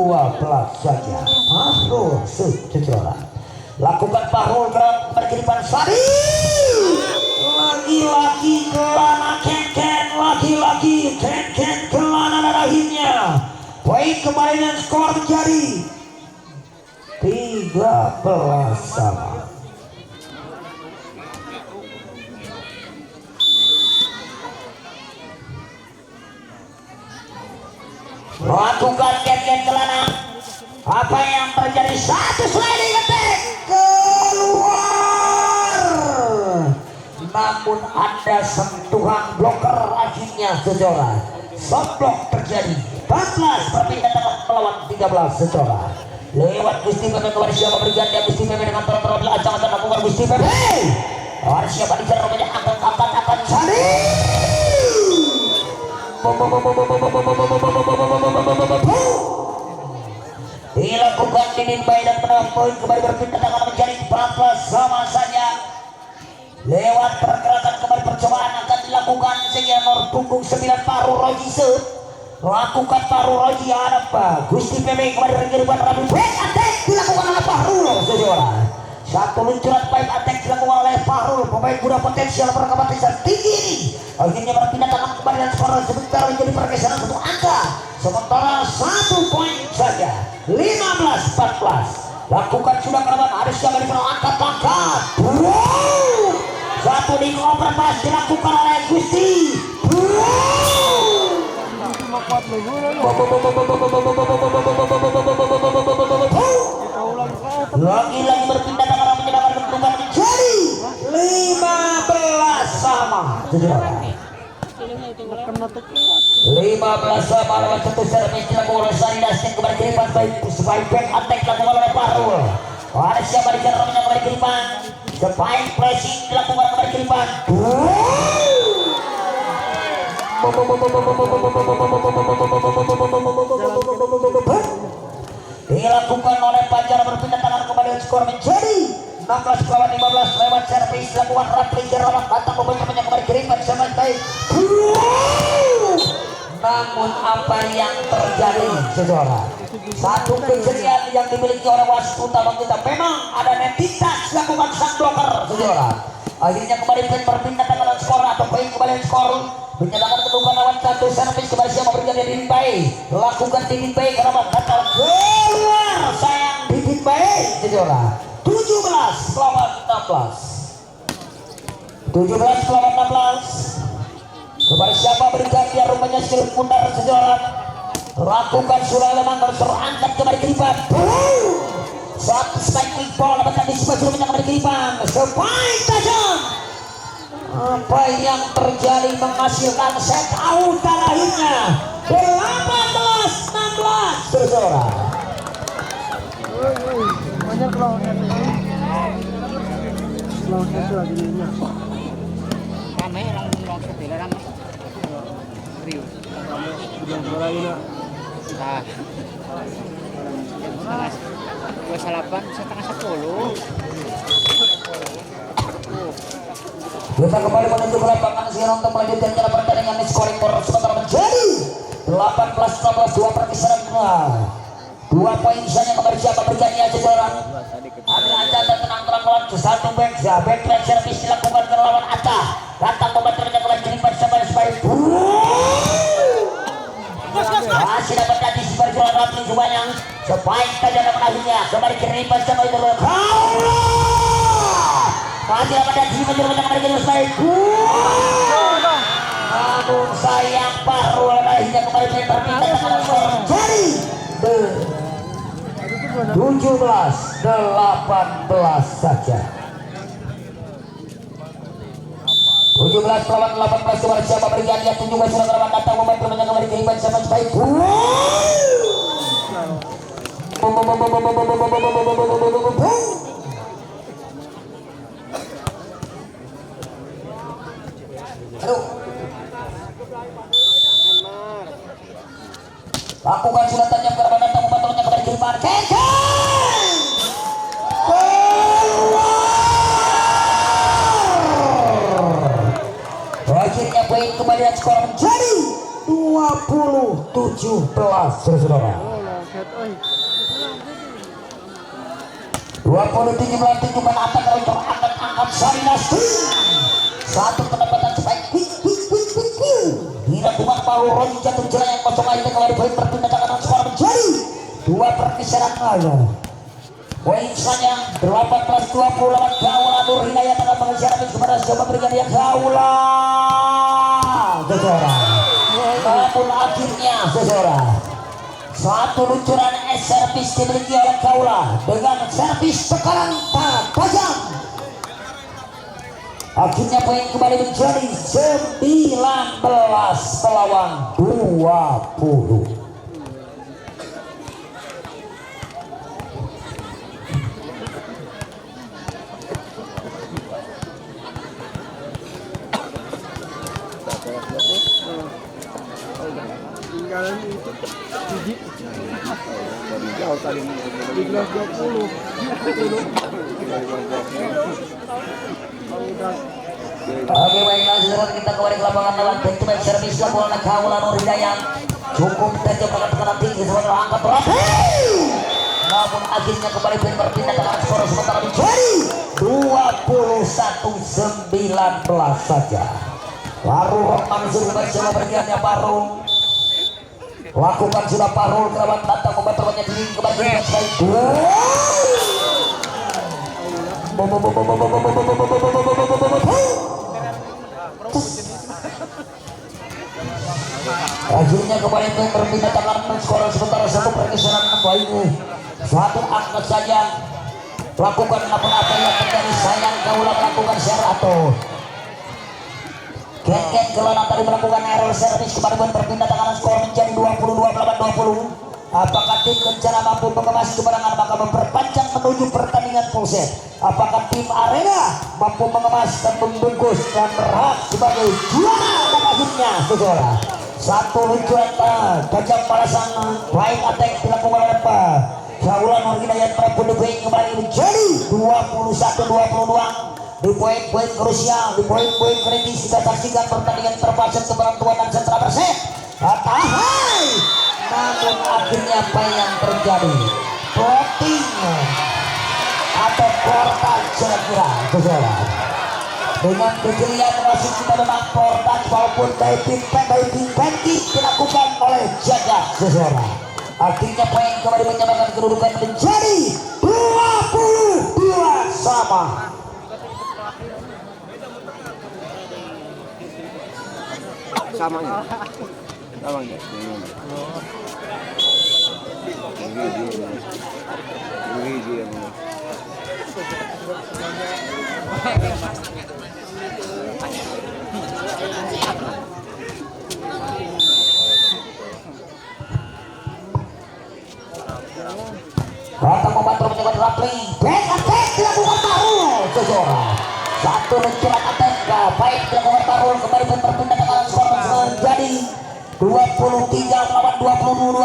saja. Fahrul saudara. Lakukan Fahrul gerak kembali ke depan Sadi. Lagi-lagi kelana ken-ken. Lagi-lagi ken-ken kelana dan akhirnya poin kembali dan skor menjadi 13 sama. Lakukan ken-ken kelana. Apa yang terjadi? Satu sliding attack keluar. Namun ada sentuhan blocker akhirnya saudara. Shot block terjadi. 14 berpindah tangan melawan 13 saudara. Lewat Gusti Pepe kepada siapa berganti Gusti Pepe dengan terang acak-acak lakukan Gusti Pepe. Harus siapa dijar rupanya akan cari. Dilakukan Dinin Bay dan menang poin kembali berpindah tangan menjadi 14 sama saja. Lewat pergerakan kembali percobaan akan dilakukan sehingga nomor punggung 9 Paru Roji Seup. Lakukan Paru Roji apa? Gusti Pepe kembali berkiriban Rabi back attack dilakukan oleh Fahrul saudara. Satu luncuran baik attack dilakukan oleh Fahrul, pemain muda potensial berkapasitas tinggi ini. Akhirnya berpindah tangan kembali dan skor sebentar menjadi pergeseran satu angka. Sementara 1 poin saja. 15-14. Lakukan sudah kerabat harus yang dari angkat. Satu di overpass dilakukan oleh Gusti. Lagi-lagi berpindah tangan menyebabkan kedudukan menjadi 15 sama. 15 sama lewat satu servis dilakukan oleh Sani Dastin kembali ke depan sebaik back attack dilakukan oleh Fahrul. Ada siapa di jalan kembali ke depan. Sebaik pressing dilakukan kembali ke depan. Dilakukan oleh Fajar berpindah tangan kembali skor menjadi 16-15 lewat servis dilakukan Rapli Jerawan datang membantu kembali ke depan sama baik. Namun apa yang terjadi saudara? Satu kejadian yang dimiliki oleh wasit utama kita memang ada netitas lakukan sang blocker saudara. Akhirnya kembali berpindah tangan skor atau poin kembali skor menyatakan kedudukan lawan satu servis kembali siapa berjalan Dinin Bay. Lakukan Dinin Bay kerabat batal keluar sayang Dinin Bay saudara. 17 lawan 16. 17 lawan 16. Kepada siapa berganti rupanya skill pundar saudara. Lakukan Sulaiman terangkat kembali ke depan. Satu spike quick ball dapat disebut kembali ke depan. Spike tajam. Apa yang terjadi menghasilkan set out terakhirnya 18-16 saudara. Banyak lawannya lagi nih. Ramai orang sebelah ramai. Serius. Bilang lagi nak. Nah. 28 setengah 10. Kita kembali menuju ke lapangan sekarang untuk melanjutkan cara pertandingan scoring board sementara menjadi 18-16 dua pergeseran dua poin saja kembali siapa berganti aja saudara. Ambil aja dan tenang-tenang lawan ke satu back service dilakukan ke lawan Atta datang membantunya kembali jadi bersama sebaik masih dapat ganti sebagai juara Rapli sebanyak sebaik saja dapat akhirnya kembali kiri bersama itu masih dapat ganti sebagai juara kembali kiri sebaik namun sayang Parul akhirnya kembali berpindah dengan skor jadi 17-18 saja. 17 lawan 18 suara siapa berikan dia tunjukkan surat kerabat datang membantu kembali kehidupan sama baik. Aduh. Lakukan surat tajam kerabat datang membantu kembali kehidupan. Akhirnya poin kembali dan skor menjadi 20-17 saudara. 20-17 tunjukkan atak untuk angkat Sarinasti. Satu pendapatan sebaik dilakukan Paul Roni jatuh jalan yang kosong akhirnya kembali poin berpindah dengan skor menjadi 2 pergeseran aja. Poin saja 18-20 lawan Kaula Nur Hidayat akan mengejar kepada siapa berikan dia Kaula saudara. Namun akhirnya saudara satu luncuran servis dimiliki oleh Kaula dengan servis tekanan tajam. Akhirnya poin kembali menjadi 19 melawan 20. Tinggalan itu biji jauh tadi 13-20 Oke baiklah saudara kita kembali ke lapangan dalam back to back service lakukan oleh Kaula Nur Hidayat cukup tajam dengan tekanan tinggi sebagai angkat berat. Namun akhirnya kembali berpindah dengan skor sementara menjadi 21-19 saja. Baru Rohman sudah bersama bergantian Baru lakukan sudah Parul kerabat datang membantunya diri kembali ke baik. Akhirnya kembali berpindah tangan skor sementara satu pergeseran kembali satu angka saja. Lakukan apa yang terjadi sayang Kaula melakukan share atau Ken Kelana tadi melakukan error service kembali berpindah tangan skor menjadi 22-20. Apakah tim Kencana mampu mengemas kemenangan maka memperpanjang menuju pertandingan full set? Apakah tim Arena mampu mengemas dan membungkus dan berhak sebagai juara dan akhirnya saudara satu luncuran tajam balasan baik attack dilakukan oleh Kaula Nur Hidayat Prabu kembali menjadi 21-22 di poin-poin krusial, di poin-poin kritis kita saksikan pertandingan terpasang keberuntungan dan sentra berset. Tahai, namun akhirnya apa yang terjadi? Floating atau portage kira-kira, saudara. Dengan kejelian masih kita memang portage maupun diving penalty dilakukan oleh Jagat, saudara. Akhirnya poin kembali menyamakan kedudukan menjadi 22 sama. samanya Datang membantu menjaga Rapli back attack dilakukan Parul saudara. Satu luncuran attack baik dilakukan Parul kembali berpindah dengan skor menjadi 23-22.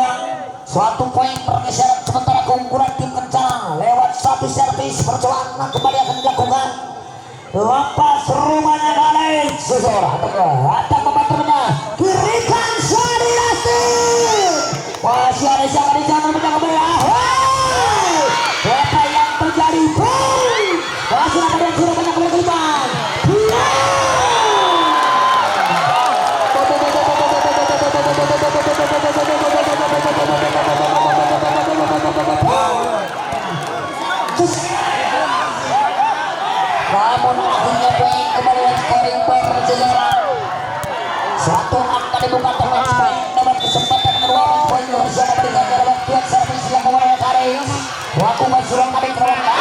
Suatu poin pergeseran sementara keunggulan tim Kencana lewat satu servis percobaan kembali akan dilakukan. Lepas rumahnya balik saudara. Datang membantunya kirikan Sarinasti. Masih ada siapa di sana menjaga kembali. Apa yang terjadi? Masih ada yang sudah banyak keberuntungan. Namun akhirnya poin kembali scoring poin berjalan Satu angka dibuka dengan poin dapat kesempatan kedua poin bersama berikan dalam tiap servis yang kemarin hari waktu masuk kami kerana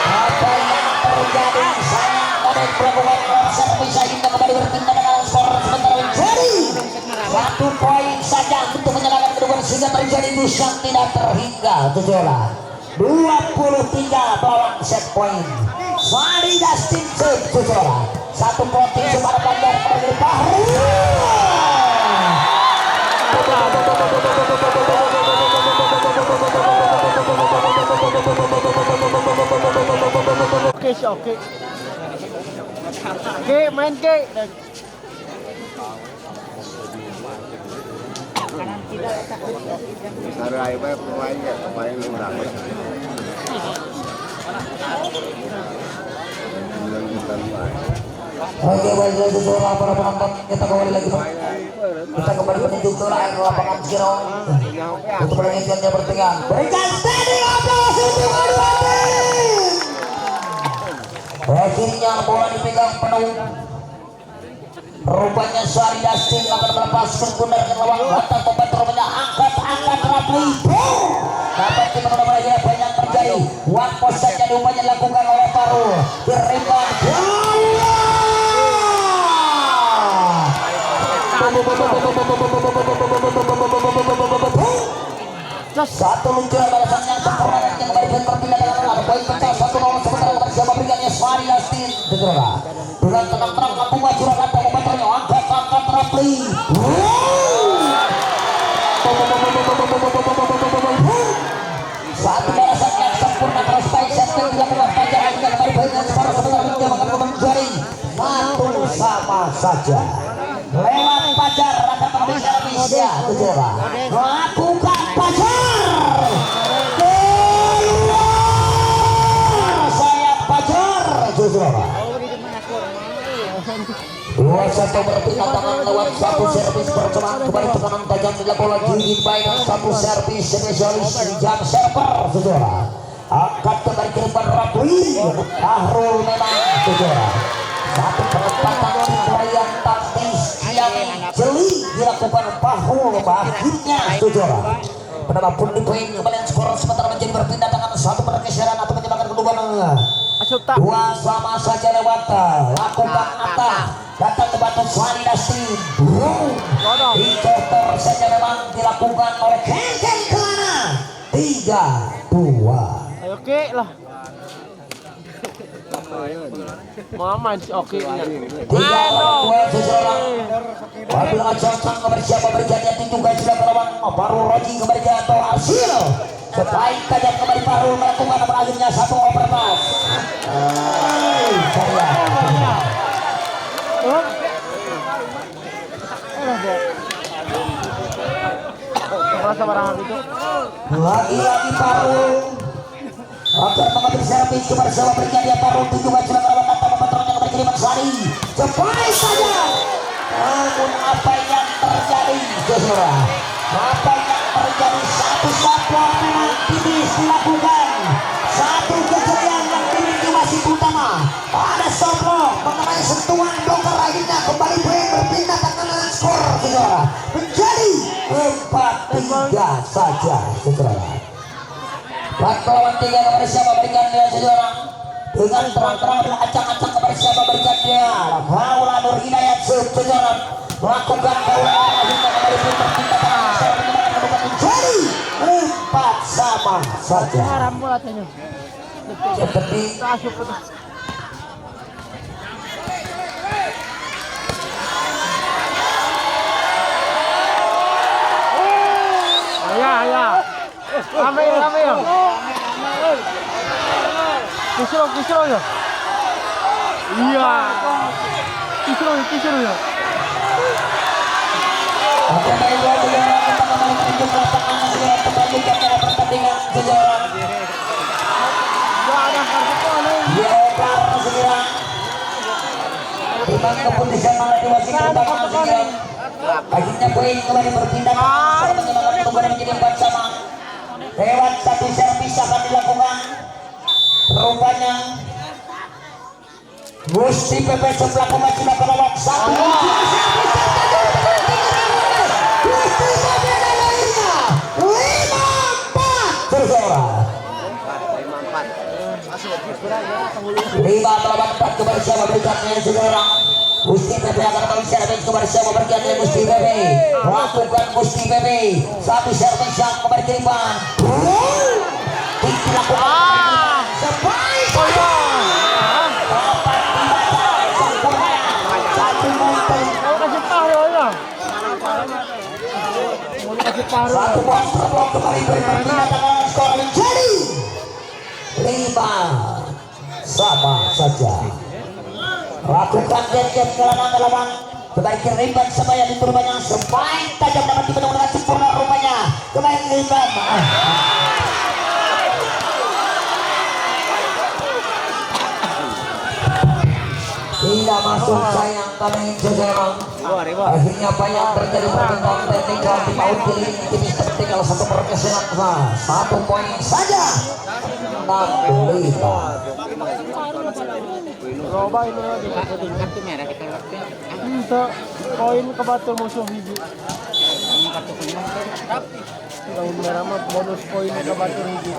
apa yang terjadi sayang kami melakukan servis hingga kembali berpindah dengan skor sementara menjadi 1 poin saja untuk menyalakan kedua sehingga terjadi yang tidak terhingga tujuan 23 melawan set point Sari Justin tujuan 1 poin kepada Banjar dari Bahru Oke. Oke, main ke. Sarai ba pemainnya pemain orang. Oke, baik saudara para penonton kita kembali lagi kita kembali menuju ke lapangan Ciro untuk melanjutkannya pertandingan berikan standing ovation untuk kedua tim. Akhirnya bola dipegang penuh. Rupanya Sari Justin akan melepaskan gundarkan lawan mata tempat rupanya angkat Rapli dapat dimana banyak terjadi one post saja rupanya dilakukan oleh Paru dirikan satu luncuran balasan yang sempurna yang kembali berpindah dengan lawan poin pecah 1-0 sementara bersama berikannya Sari Justin dengan tenang-tenang mampu maju kata momennya angkat Rapli satu balasan yang sempurna terus baik setting dilakukan Fajar hingga kembali dengan skor sementara menjadi menjadi satu sama saja lewat Fajar akan mengambil servisnya tujuan lakukan Fajar keluar sayap Fajar tujuan 2-1 berpindah tangan lewat satu servis bersemangat kembali tekanan tajam dilakukan lagi baik satu servis spesialis jam server saudara angkat kembali ke depan Rapli Ahrul memang saudara satu penempatan yang taktis yang jeli dilakukan Pahrul akhirnya saudara penambah pun di poin kembali skor sementara menjadi berpindah tangan satu pergeseran atau penyebabkan kedua dua sama saja lewat lakukan atas datang ke batu Sari Justin dicotor saja memang dilakukan oleh Kenten Kelana 3-2 Ayo ke lah. Mama si oke nya. 3-2 seseorang mobil acang bersama berjadinya juga sudah melawan baru Roji kembali atau hasil sebaik tajam kembali baru melakukan akhirnya satu overpass Merasa barang itu. Lagi-lagi Paru akan mengambil servis bersama Brigadia Paru juga sudah melawan kata membentuknya kembali kiriman Sari sebaik saja namun apa yang terjadi saudara apa yang terjadi satu satwa memang tipis dilakukan satu kejadian yang dimiliki wasit utama pada Sopro mengenai sentuhan bloker akhirnya kembali berpindah tangan skor saudara menjadi 4-3 saja saudara 4-3 kepada siapa berikan dia saudara dengan terang-terang dan acak-acak kepada siapa berikan dia Maula Nur Hidayat saudara melakukan kaulah akhirnya kembali berpindah tangan skor menjadi 4 sama saja seperti Ya. Rame ya. Kisro ya. Iya. Kisro ya. pertandingan sejarah Bang keputusan mana di wasit utama sejarah akhirnya poin kembali berpindah menjadi 4 sama lewat satu servis akan dilakukan rupanya Gusti PP sebelah pemain sudah berlawan satu. Gusti PP dan lainnya 5-4 bersuara. 5-4 kepada siapa berikutnya saudara. Gusti PP akan kembali servis kepada siapa berikutnya Gusti PP. Lakukan Gusti PP satu servis yang kembali ke depan. Dilakukan sebaik satu poin terblok kembali berpindah tangan skor menjadi 5 sama saja. Lakukan gen-gen ke lawan kembali Rimban sebaya di rumahnya semain tajam dapat dibentuk dengan sempurna rupanya kembali Rimban. Tidak masuk sayang kami jajaran. Akhirnya apa yang terjadi pertandingan teknikal di paut kiri ini tipis tertinggal satu pergeseran satu poin saja. 6-5. Coba ini lagi. Kartu merah kita waktu. Bisa poin ke batu musuh hiji. Kartu kuning. Tahun merah mah bonus poin ke batu hiji.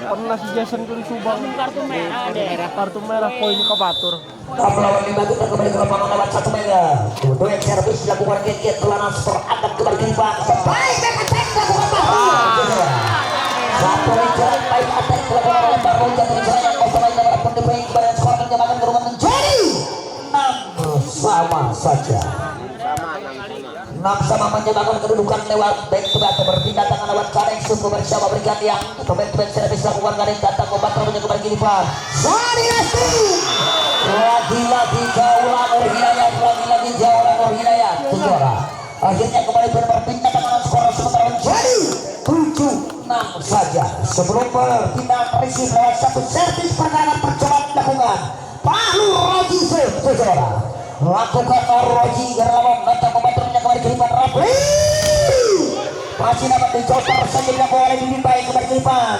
Pernah si Jason Kuri Subang Kartu merah deh. kartu merah poin ke batur. Melawan Limbatu kembali ke lapangan lewat 1 meter. Untuk yang servis dilakukan get telah skor angkat kembali ke depan. Sebaik dan attack dilakukan Baru. Satu jalan baik attack dilakukan oleh Baru. Jatuh jalan yang kosong lain dapat pendepeng kembali skor menyamakan ke rumah menjadi 6 sama saja. 6 sama menyamakan kedudukan lewat back to back berpindah tangan lewat Kareng Suku bersama berikan yang atau back to back servis dilakukan Kareng datang ke Baru kembali ke depan. Sani Lesti. Lagi-lagi jauhan Nur Hidayat, lagi-lagi jauhan Nur Hidayat, saudara. Akhirnya kembali berpindah tangan skor sementara menjadi 7-6 saja. Sebelum berpindah receive lewat satu servis pergerakan percobaan dilakukan Palu Roji saudara. Lakukan Roji Gerlawan datang membantunya kembali ke depan Rafli. Masih dapat dicotor saja dilakukan oleh Didi baik kembali ke depan.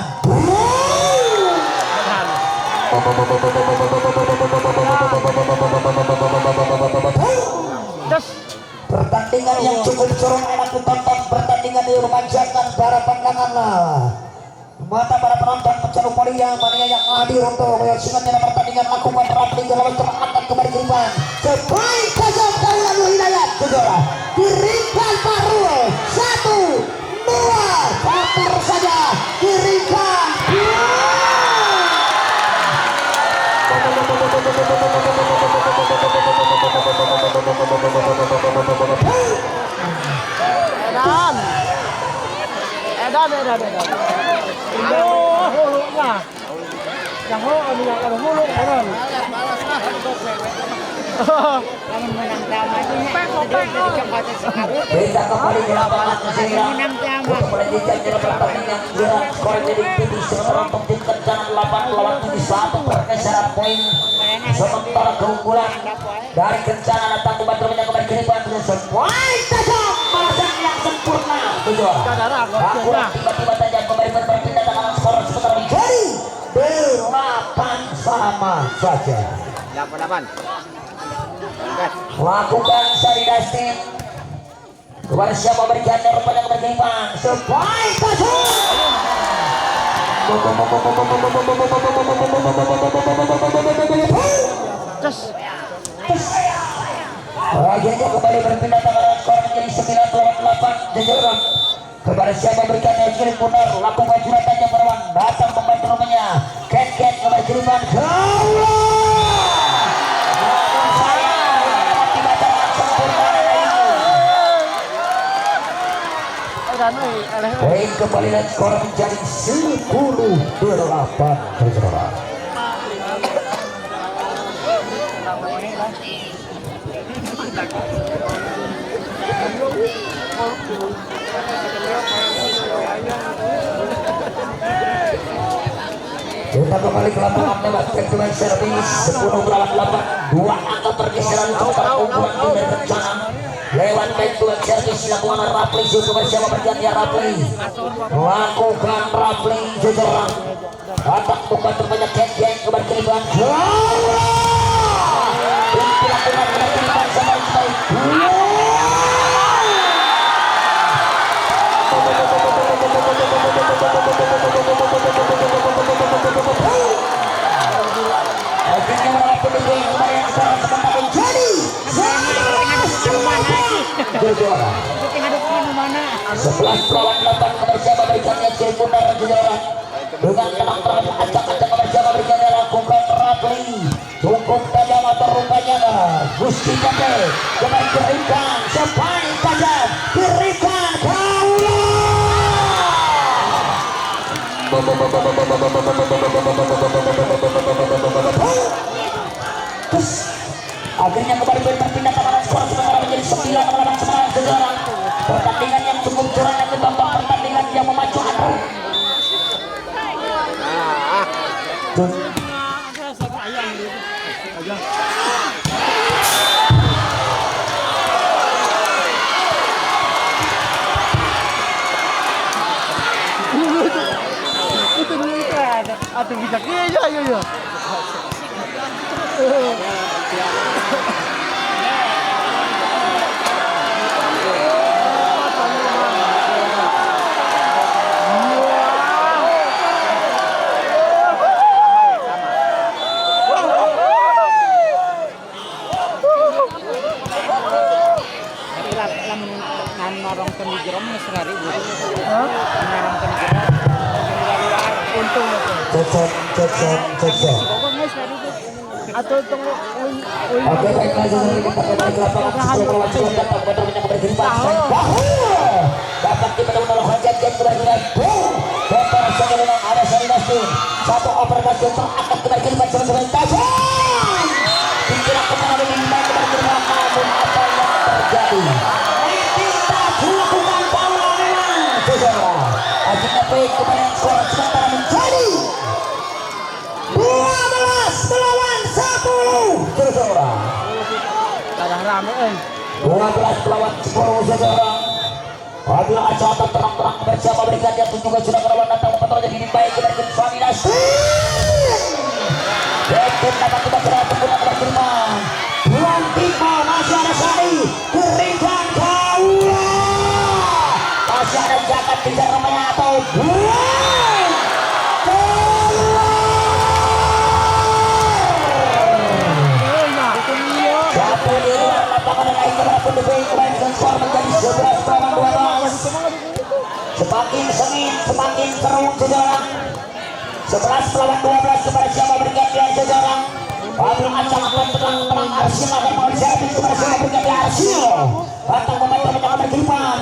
Pertandingan yang cukup seru enak ditonton, pertandingan yang memanjakan para pandangan mata para penonton pecandu polia mania yang hadir untuk menyaksikan pertandingan lakukan Rafli Gerlawan terangkat kembali ke depan. Sebaik tajam kaulan Hidayat saudara diringkan Parul 1 2 kotor saja diringkan. Edan. Oh, hulunya. Yang yang ada hulu orang. Kamu menang drama itu Beda kembali di lapangan Zira untuk melanjutkan jalan pertandingan Zira skor jadi tipis sementara untuk tim Kencana 8 lawan 7-1 pergeseran poin sementara keunggulan dari Kencana datang di Bandung yang kembali ke depan dengan sebuah tajam balasan yang sempurna tujuan akurat tiba-tiba tajam kembali berpindah tangan skor sementara menjadi 8 sama saja. 8. Lakukan Sari Dastin kepada siapa berikan rupanya kepada Gimang sebaik tajam. Akhirnya kembali berpindah tangan skor menjadi 9-8 jajaran kepada siapa berikan yang kirim benar lakukan juga tajam berwan datang membantu rumahnya Ket kepada Gimang poin kembali dan skor menjadi 10-8 saudara. Kita kembali ke lapangan lewat back-to-back servis 10-8 2 angka pergeseran sementara unggulan tim dari Kencana lewat back-to-back servis dilakukan Rafli Susu bersama berganti Rafli lakukan Rafli jajaran Atak bukan terbanyak geng-geng kembali ke Iban Kaula. Yang dilakukan oleh Iban sama Ismail. Akhirnya melakukan kembali yang sekarang sebentar menjadi juara. Sebelas lawan 8 kebersiapa berikannya Cipunar juara. Dengan tenang-tenang acak-acak kebersiapa berikannya lakukan Rapli. Cukup tajam atau rupanya Gusti Kande kembali berikan sepaling tajam berikan Kaula. Akhirnya kembali berpindah tangan skor sementara menjadi 9 melawan 9 saudara. Pertandingan yang cukup curang dan tambah pertandingan yang memacu adu. Itu dulu itu ada. Atau bisa kaya ya. Narongkan di jerom mesrari bu. Hah? Narongkan di jerom. Untung itu. Cocok. Atau tunggu Oke, baiklah saudara kita kembali ke lapangan sebelum melawan Cilegon datang kepada yang berkelipan dapat dipenuhi oleh Hajan kembali Bapak Sanggulungan ada Sarinastin satu operasi terangkat kembali kelipan sebenarnya tajam dikira kemana diminta kembali kelipan namun apa yang terjadi kita dilakukan Kaula memang saudara akhirnya baik kepada skor sementara menjadi 12 melawan 10 saudara. kadang rame 12 melawan 10 saudara. Apabila acara terang-terang bersama berikannya pun juga sudah melawan datang memperoleh diri baik dari Suami Nasir. Betul dapat kita berat menggunakan firman. Buang tipe masih ada Sari berikan Kaula. Masih ada jagat tidak namanya atau buang. Satu di luar lapangan dan naik kepada pendukung kembali skor menjadi 11 melawan 12. Semakin sengit, semakin seru saudara. 11 melawan 12 kepada siapa bergantian saudara. Abdul Acang akan tenang Arsil akan mengambil servis kepada siapa bergantian Arsil. Batang pemain akan berkelipan.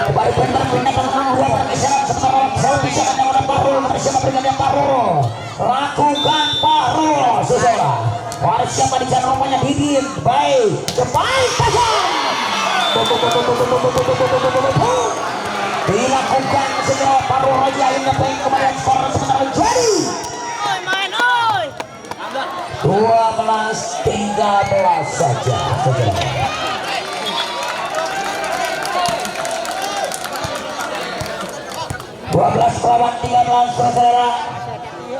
Kembali pindah dua pergeseran sementara servis yang ada Parul bersama bergantian Parul. Lakukan Parul saudara. Waris siapa di sana rupanya Didin. Baik, kebaik tajam. Dilakukan segera Parul lagi akhirnya baik kembali skor sementara menjadi 12-13 saja saudara. melawan 13 saudara.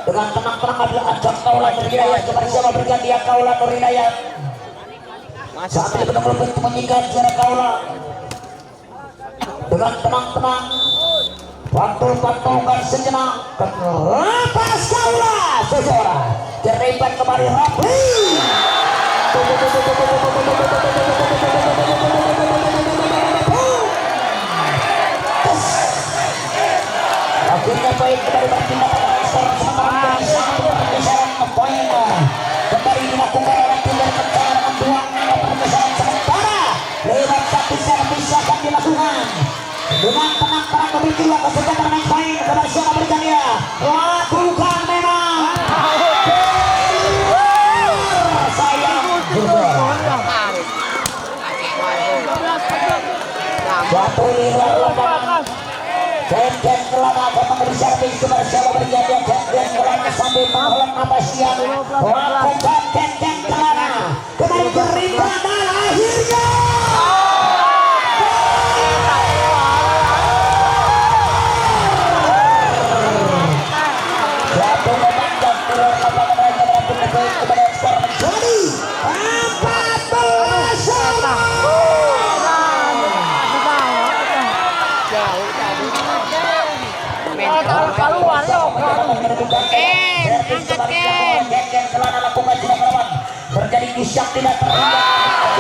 Dengan tenang-tenang ambil ajak Kaula Nurinayat kepada siapa bergantian Kaula Nurinayat. Saat ini benar-benar untuk menyikat juara Kaula. Dengan tenang-tenang pantul-pantulkan sejenak lepas Kaula saudara. Terlibat kembali Rapi. Akhirnya baik kembali berpindah skor sementara pergeseran poin kembali dilakukan oleh tim dari Kencana dengan dua pergeseran sementara lewat satu servis akan dilakukan dengan tenang-tenang memiliki waktu sebentar naik poin kepada siapa berikannya lakukan memang sayang jatuh di luar lapangan. Ken kelana akan memberi servis kepada siapa bergantian Ken kelana sambil menghela napas siang lakukan Ken kelana kembali berikan kedudukan servis kembali dilakukan Ken Kelana lakukan sudah melawan terjadi isyak tidak terjadi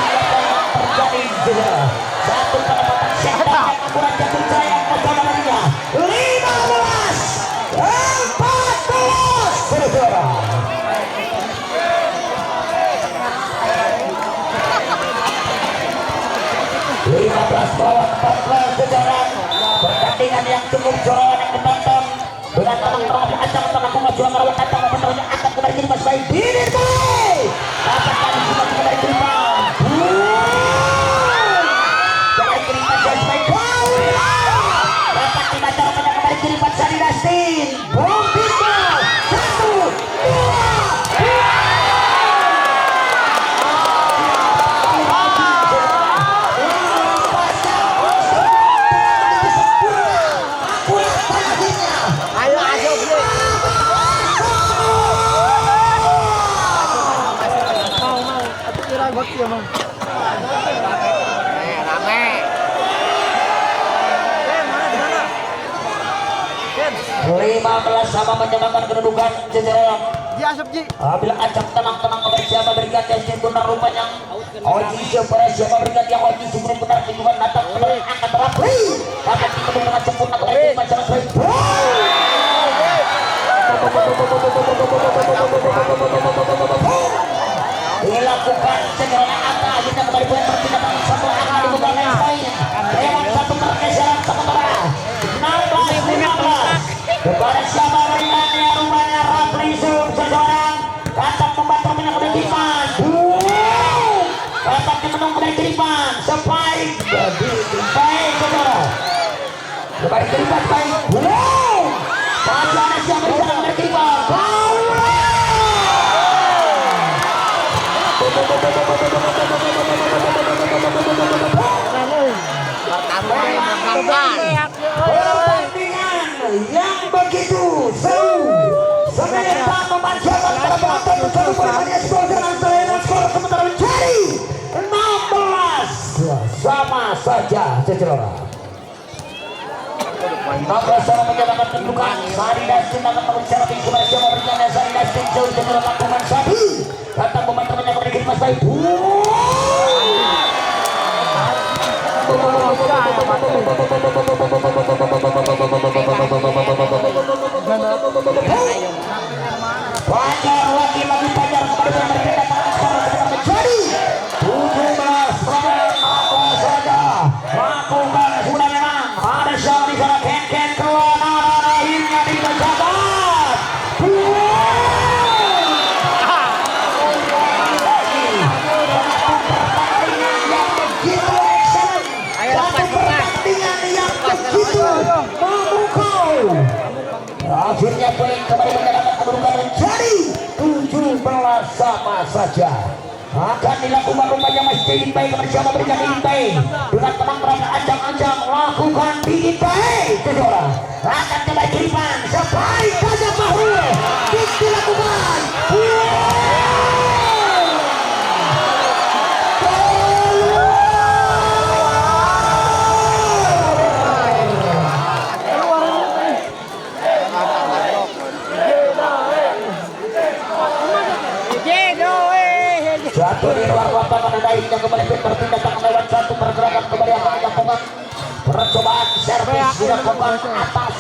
juga satu penempatan setan yang akurat jatuh jaya bersama darinya 15-14 saudara. 15-14 saudara. Pertandingan yang cukup jorok yang ditonton dengan teman-teman acang tengah pengajuan merawat acang memenuhi akan kembali kiri Mas Bayi Dinir Bayi dapat kali cuma kembali kiri Bang kembali kiri Mas Bayi kau dapat dibaca rupanya kembali kiri Mas Sari Dastin bom pinball 15 sama menyamakan kedudukan jajaran. Bila acak tenang-tenang siapa berikan testing benar rupanya Oji siapa berikan yang Oji sebelum benar kedudukan datang angkat terapi dapat dikembang dengan sempurna kembali macam baik dilakukan segera angka kita kembali buat perpindahan satu angka dibuka lain lewat satu pergeseran sementara 16-15 kepada siapa berikannya rupanya Rapli Sub seseorang datang membantu menang kiriman datang dimenung kembali kiriman sebaik baik saudara kembali kiriman baik masih ada siapa di sana kembali kiriman pertandingan yang begitu seru sementara memanjakan para penonton selalu bermain skor dengan selain skor sementara menjadi 16 sama saja saudara. 16 sama menjalankan kedudukan Sari Dastin akan mengejar di kepada siapa berikutnya Sari Dastin jauh dengan lakukan Sadi datang membantu menyambut dari Mas Baik Pajar lagi Pajar kepada berpindah tangan skor menjadi 17 apa saja lakukan sudah memang ada siapa di sana Ken keluar akhirnya dipejabat pertandingan yang begitu excellent satu pertandingan yang begitu memukau akhirnya poin kembali mendapatkan kedudukan menjadi 17 sama saja akan dilakukan rupanya Mas Diintai kepada siapa berikan Diintai dengan tenang berada ancang-ancang lakukan Diintai saudara akan kembali kiriman sebaik saja Mahrul dilakukan jatuh di luar lapangan ada yang kembali berpindah tangan lewat satu pergerakan kembali akan dilakukan percobaan servis dilakukan atas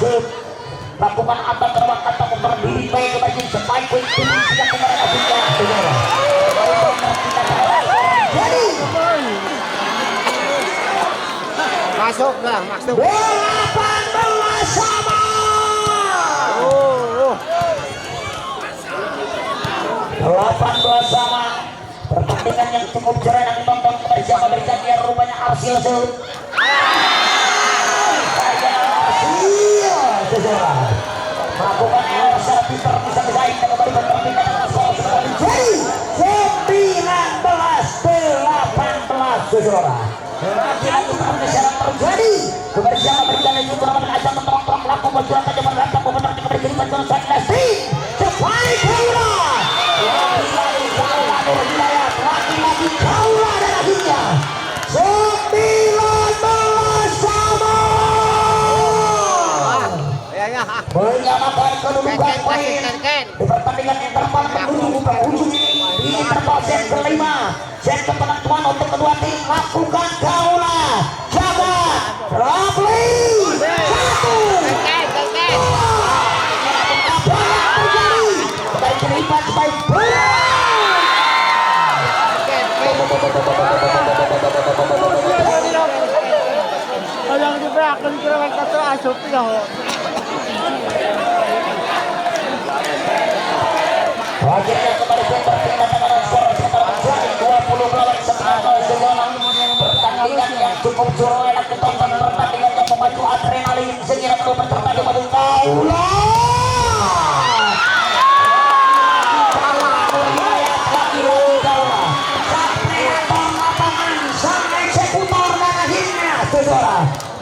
lakukan atas terwak atau berdiri baik kembali sebaik poin ini tidak kemarin akhirnya jadi Masuk lah, masuk. 18 sama 18 sama pertandingan yang cukup cerah yang ditonton kepada siapa berikan dia rupanya Arsil Sud saudara melakukan error secara Peter bisa bersaing dan kembali berpindah dengan skor menjadi 19-18 saudara lagi-lagi pergeseran terjadi kepada siapa berikan yang juga ramadhan aja menterang-terang melakukan berjuang saja berlantang benar kepada kiri Panjang Sari Lasti sebalik kaulah lagi-lagi kaulah berwilayah lagi-lagi kaulah dan akhirnya 19 sama menyamakan kedudukan kelima, set kepenentuan untuk kedua tim. Lakukan gaulah, jaga, Rafli, satu, apa yang terjadi? Kembali terlibat sebaik Yang diberakkan kira kata asup ya. akhirnya kembali berpindah tangan skor sementara menjadi 20 melawan 19 sejalan. Pertandingan yang cukup seru enak ditonton, pertandingan yang memacu adrenalin sehingga perlu peserta di madu kaula.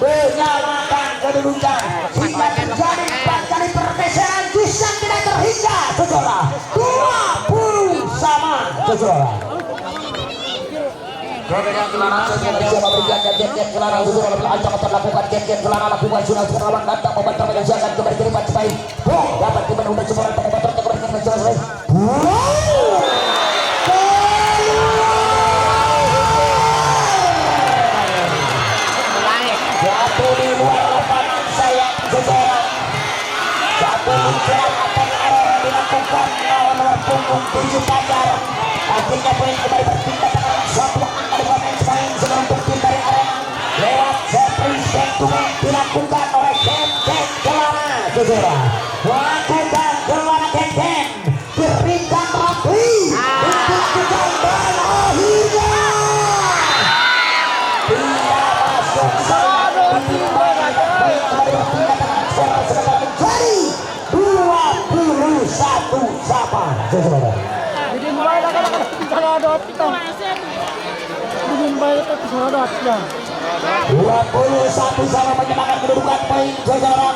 Menyamakan kedudukan hingga terjadi 4 kali pergeseran yang tidak terhingga, saudara. 20 sama, saudara. Kemudian Kelana siapa berjaga Jen Kelana saudara ancaman terlakukan Jen Kelana lakukan sudah lawan datang membantu menjaga kembali terlibat sebaik dapat dipenuhi semua orang membantu terus menjelaskan. Jatuh di luar lapangan sayang saudara. Satu luncuran akan arah dilakukan nomor punggung 7 Fajar. Akhirnya poin kembali berpindah tangan satu angka di pemain main sebelum untuk tim dari arena lewat Jeffrey Sentumen dilakukan oleh Jen Kelana saudara. Lakukan Kelana Jen berikan Rafli untuk kejauhan akhirnya tidak masuk menjadi 21 sama saudara. Bikin baik lah kalau bisa ada kita. Bikin baik itu bisa ada ya. 21 sama menyamakan kedudukan poin saudara.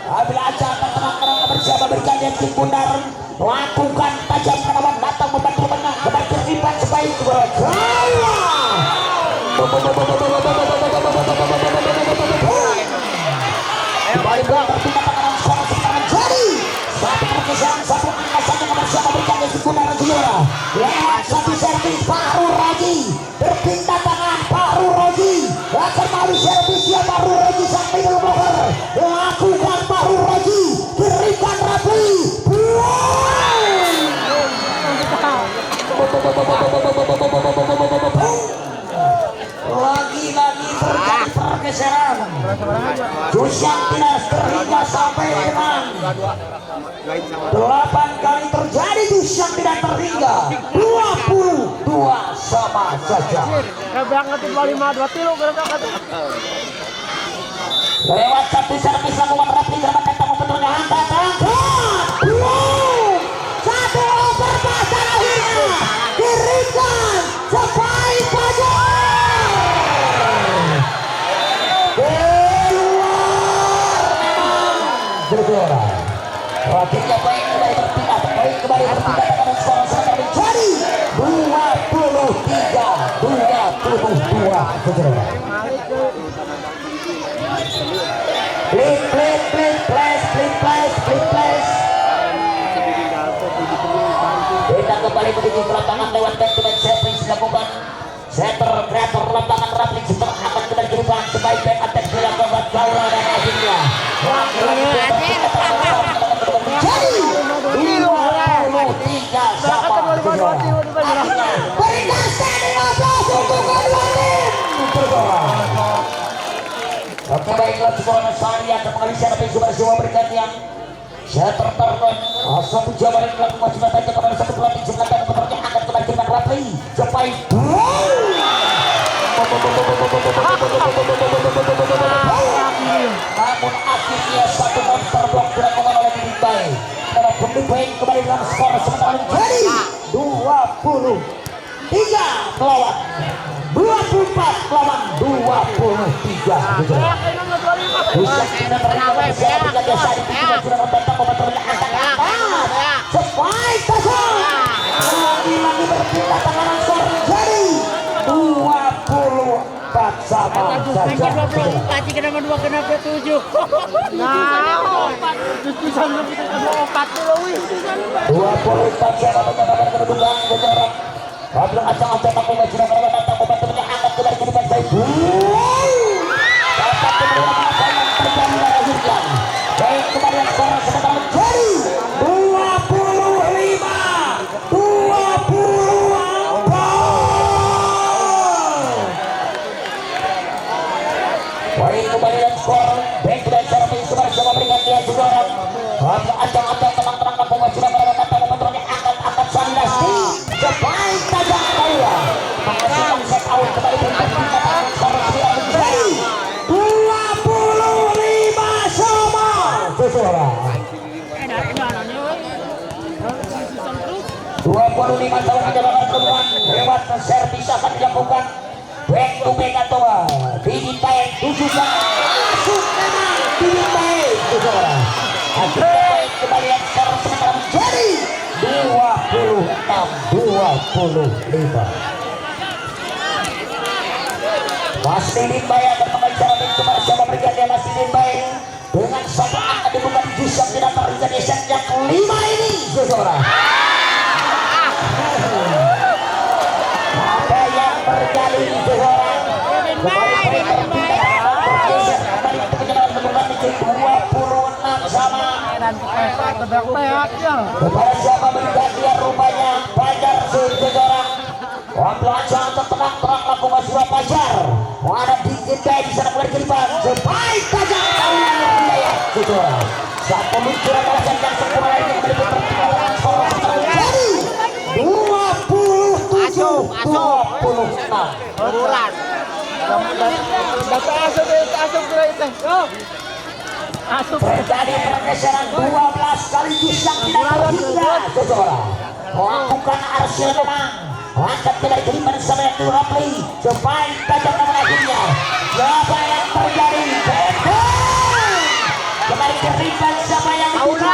Apabila aja akan tenang bersama bergantian tim Bundar lakukan tajam penawan datang membantu menang kembali terlibat sebaik saudara. Kembali berpindah tangan skor menjadi satu pergeseran satu angka saja bersama bergantian tim Bundar saudara. Lewat satu servis Fahru Roji berpindah tangan Fahru Roji akan melalui servis ya Fahru Roji sang middle blocker lakukan Fahru Roji berikan Rafli lagi-lagi terjadi pergeseran. Dusyang tidak terhingga sampai dengan 8 kali terjadi Dusyang tidak terhingga 22 sama saja. Berangkat 25 2 kilo berangkat. Lewat satu servis lakukan Rafli German datang membetulnya angkat satu overpass akhirnya dirikan sebaik Fajar saudara. Akhirnya poin kembali berpindah dengan skor sementara menjadi 23-22 saudara. Please. Kita kembali menuju ke lapangan lewat back to back service dilakukan center kreator lapangan Rafli juga akan kembali ke depan sebaik back attack dilakukan Gaula dan akhirnya jadi 23 sama berikan standing ovation untuk kedua tim. Oke baiklah skor Sari akan mengalihkan tapi semua bergantian. Setter terkon satu jawaban yang dilakukan sudah saja kepada satu pelatih jumlah dan pekerja akan kembali dengan Rafli Jepai. Namun akhirnya satu monster blok dilakukan oleh Dibai. Karena Dibai kembali dengan skor sementara menjadi 23 melawan 24 melawan 23. Bisa kita terima siapa yang saat itu sudah membantah membantunya angkat sebaik kosong. Lagi berpindah tangan skor menjadi 24 sama saja. 24 kenapa 2 kenapa 7? Nah, justru sampai kita 24 dulu wih. 24 sama menyamakan kedudukan saudara. Belum acang-acang aku maju dan kalau datang membantu angkat kembali ke depan baik. Dapat kembali apa yang terjadi pada akhirnya. Baik kembali yang sekarang sebentar menjadi 24. Baik kembali yang skor. Baik dan secara penyesuaian coba berikan dia juga orang. Acang-acang tenang-tenang aku maju dan kalau datang membantu angkat Sandasti. Sebaik tajam kaya menghasilkan set out kembali berkata-kata menjadi 25 sama sesuara 25 tahun menjalankan temuan lewat servis akan dilakukan back to back atau dimintai tujukan masuk memang dimintai sesuara akhirnya kembali yang sekarang sementara menjadi 26-25. Mas Didin Bay akan mengejar kembali siapa bergantian Mas Didin Bay dengan satu angka dibuka di jus yang tidak terjadi set yang kelima ini seseorang. Apa yang terjadi seseorang kembali bergeser kembali untuk penyebaran menurut itu 26 sama. Kepada siapa bergantian rupanya Pajar seseorang. Pembelajaran tenang-tenang laku Mas Pajar. Ada dikit di sana mulai ke depan. Sebaik Pajar kali ini wilayah seseorang. Saat peluncuran balasan yang sempurna ini kembali berpertimbangkan skor terjadi 27-26. Bulan. Terjadi pergeseran 12 sekaligus yang tidak terhingga seseorang. Melakukan arsil memang. Angkat kembali kelima sama yang Rapli. Sebaik tajam nama akhirnya. Siapa yang terjadi? Kembali ke rimban siapa yang dituju?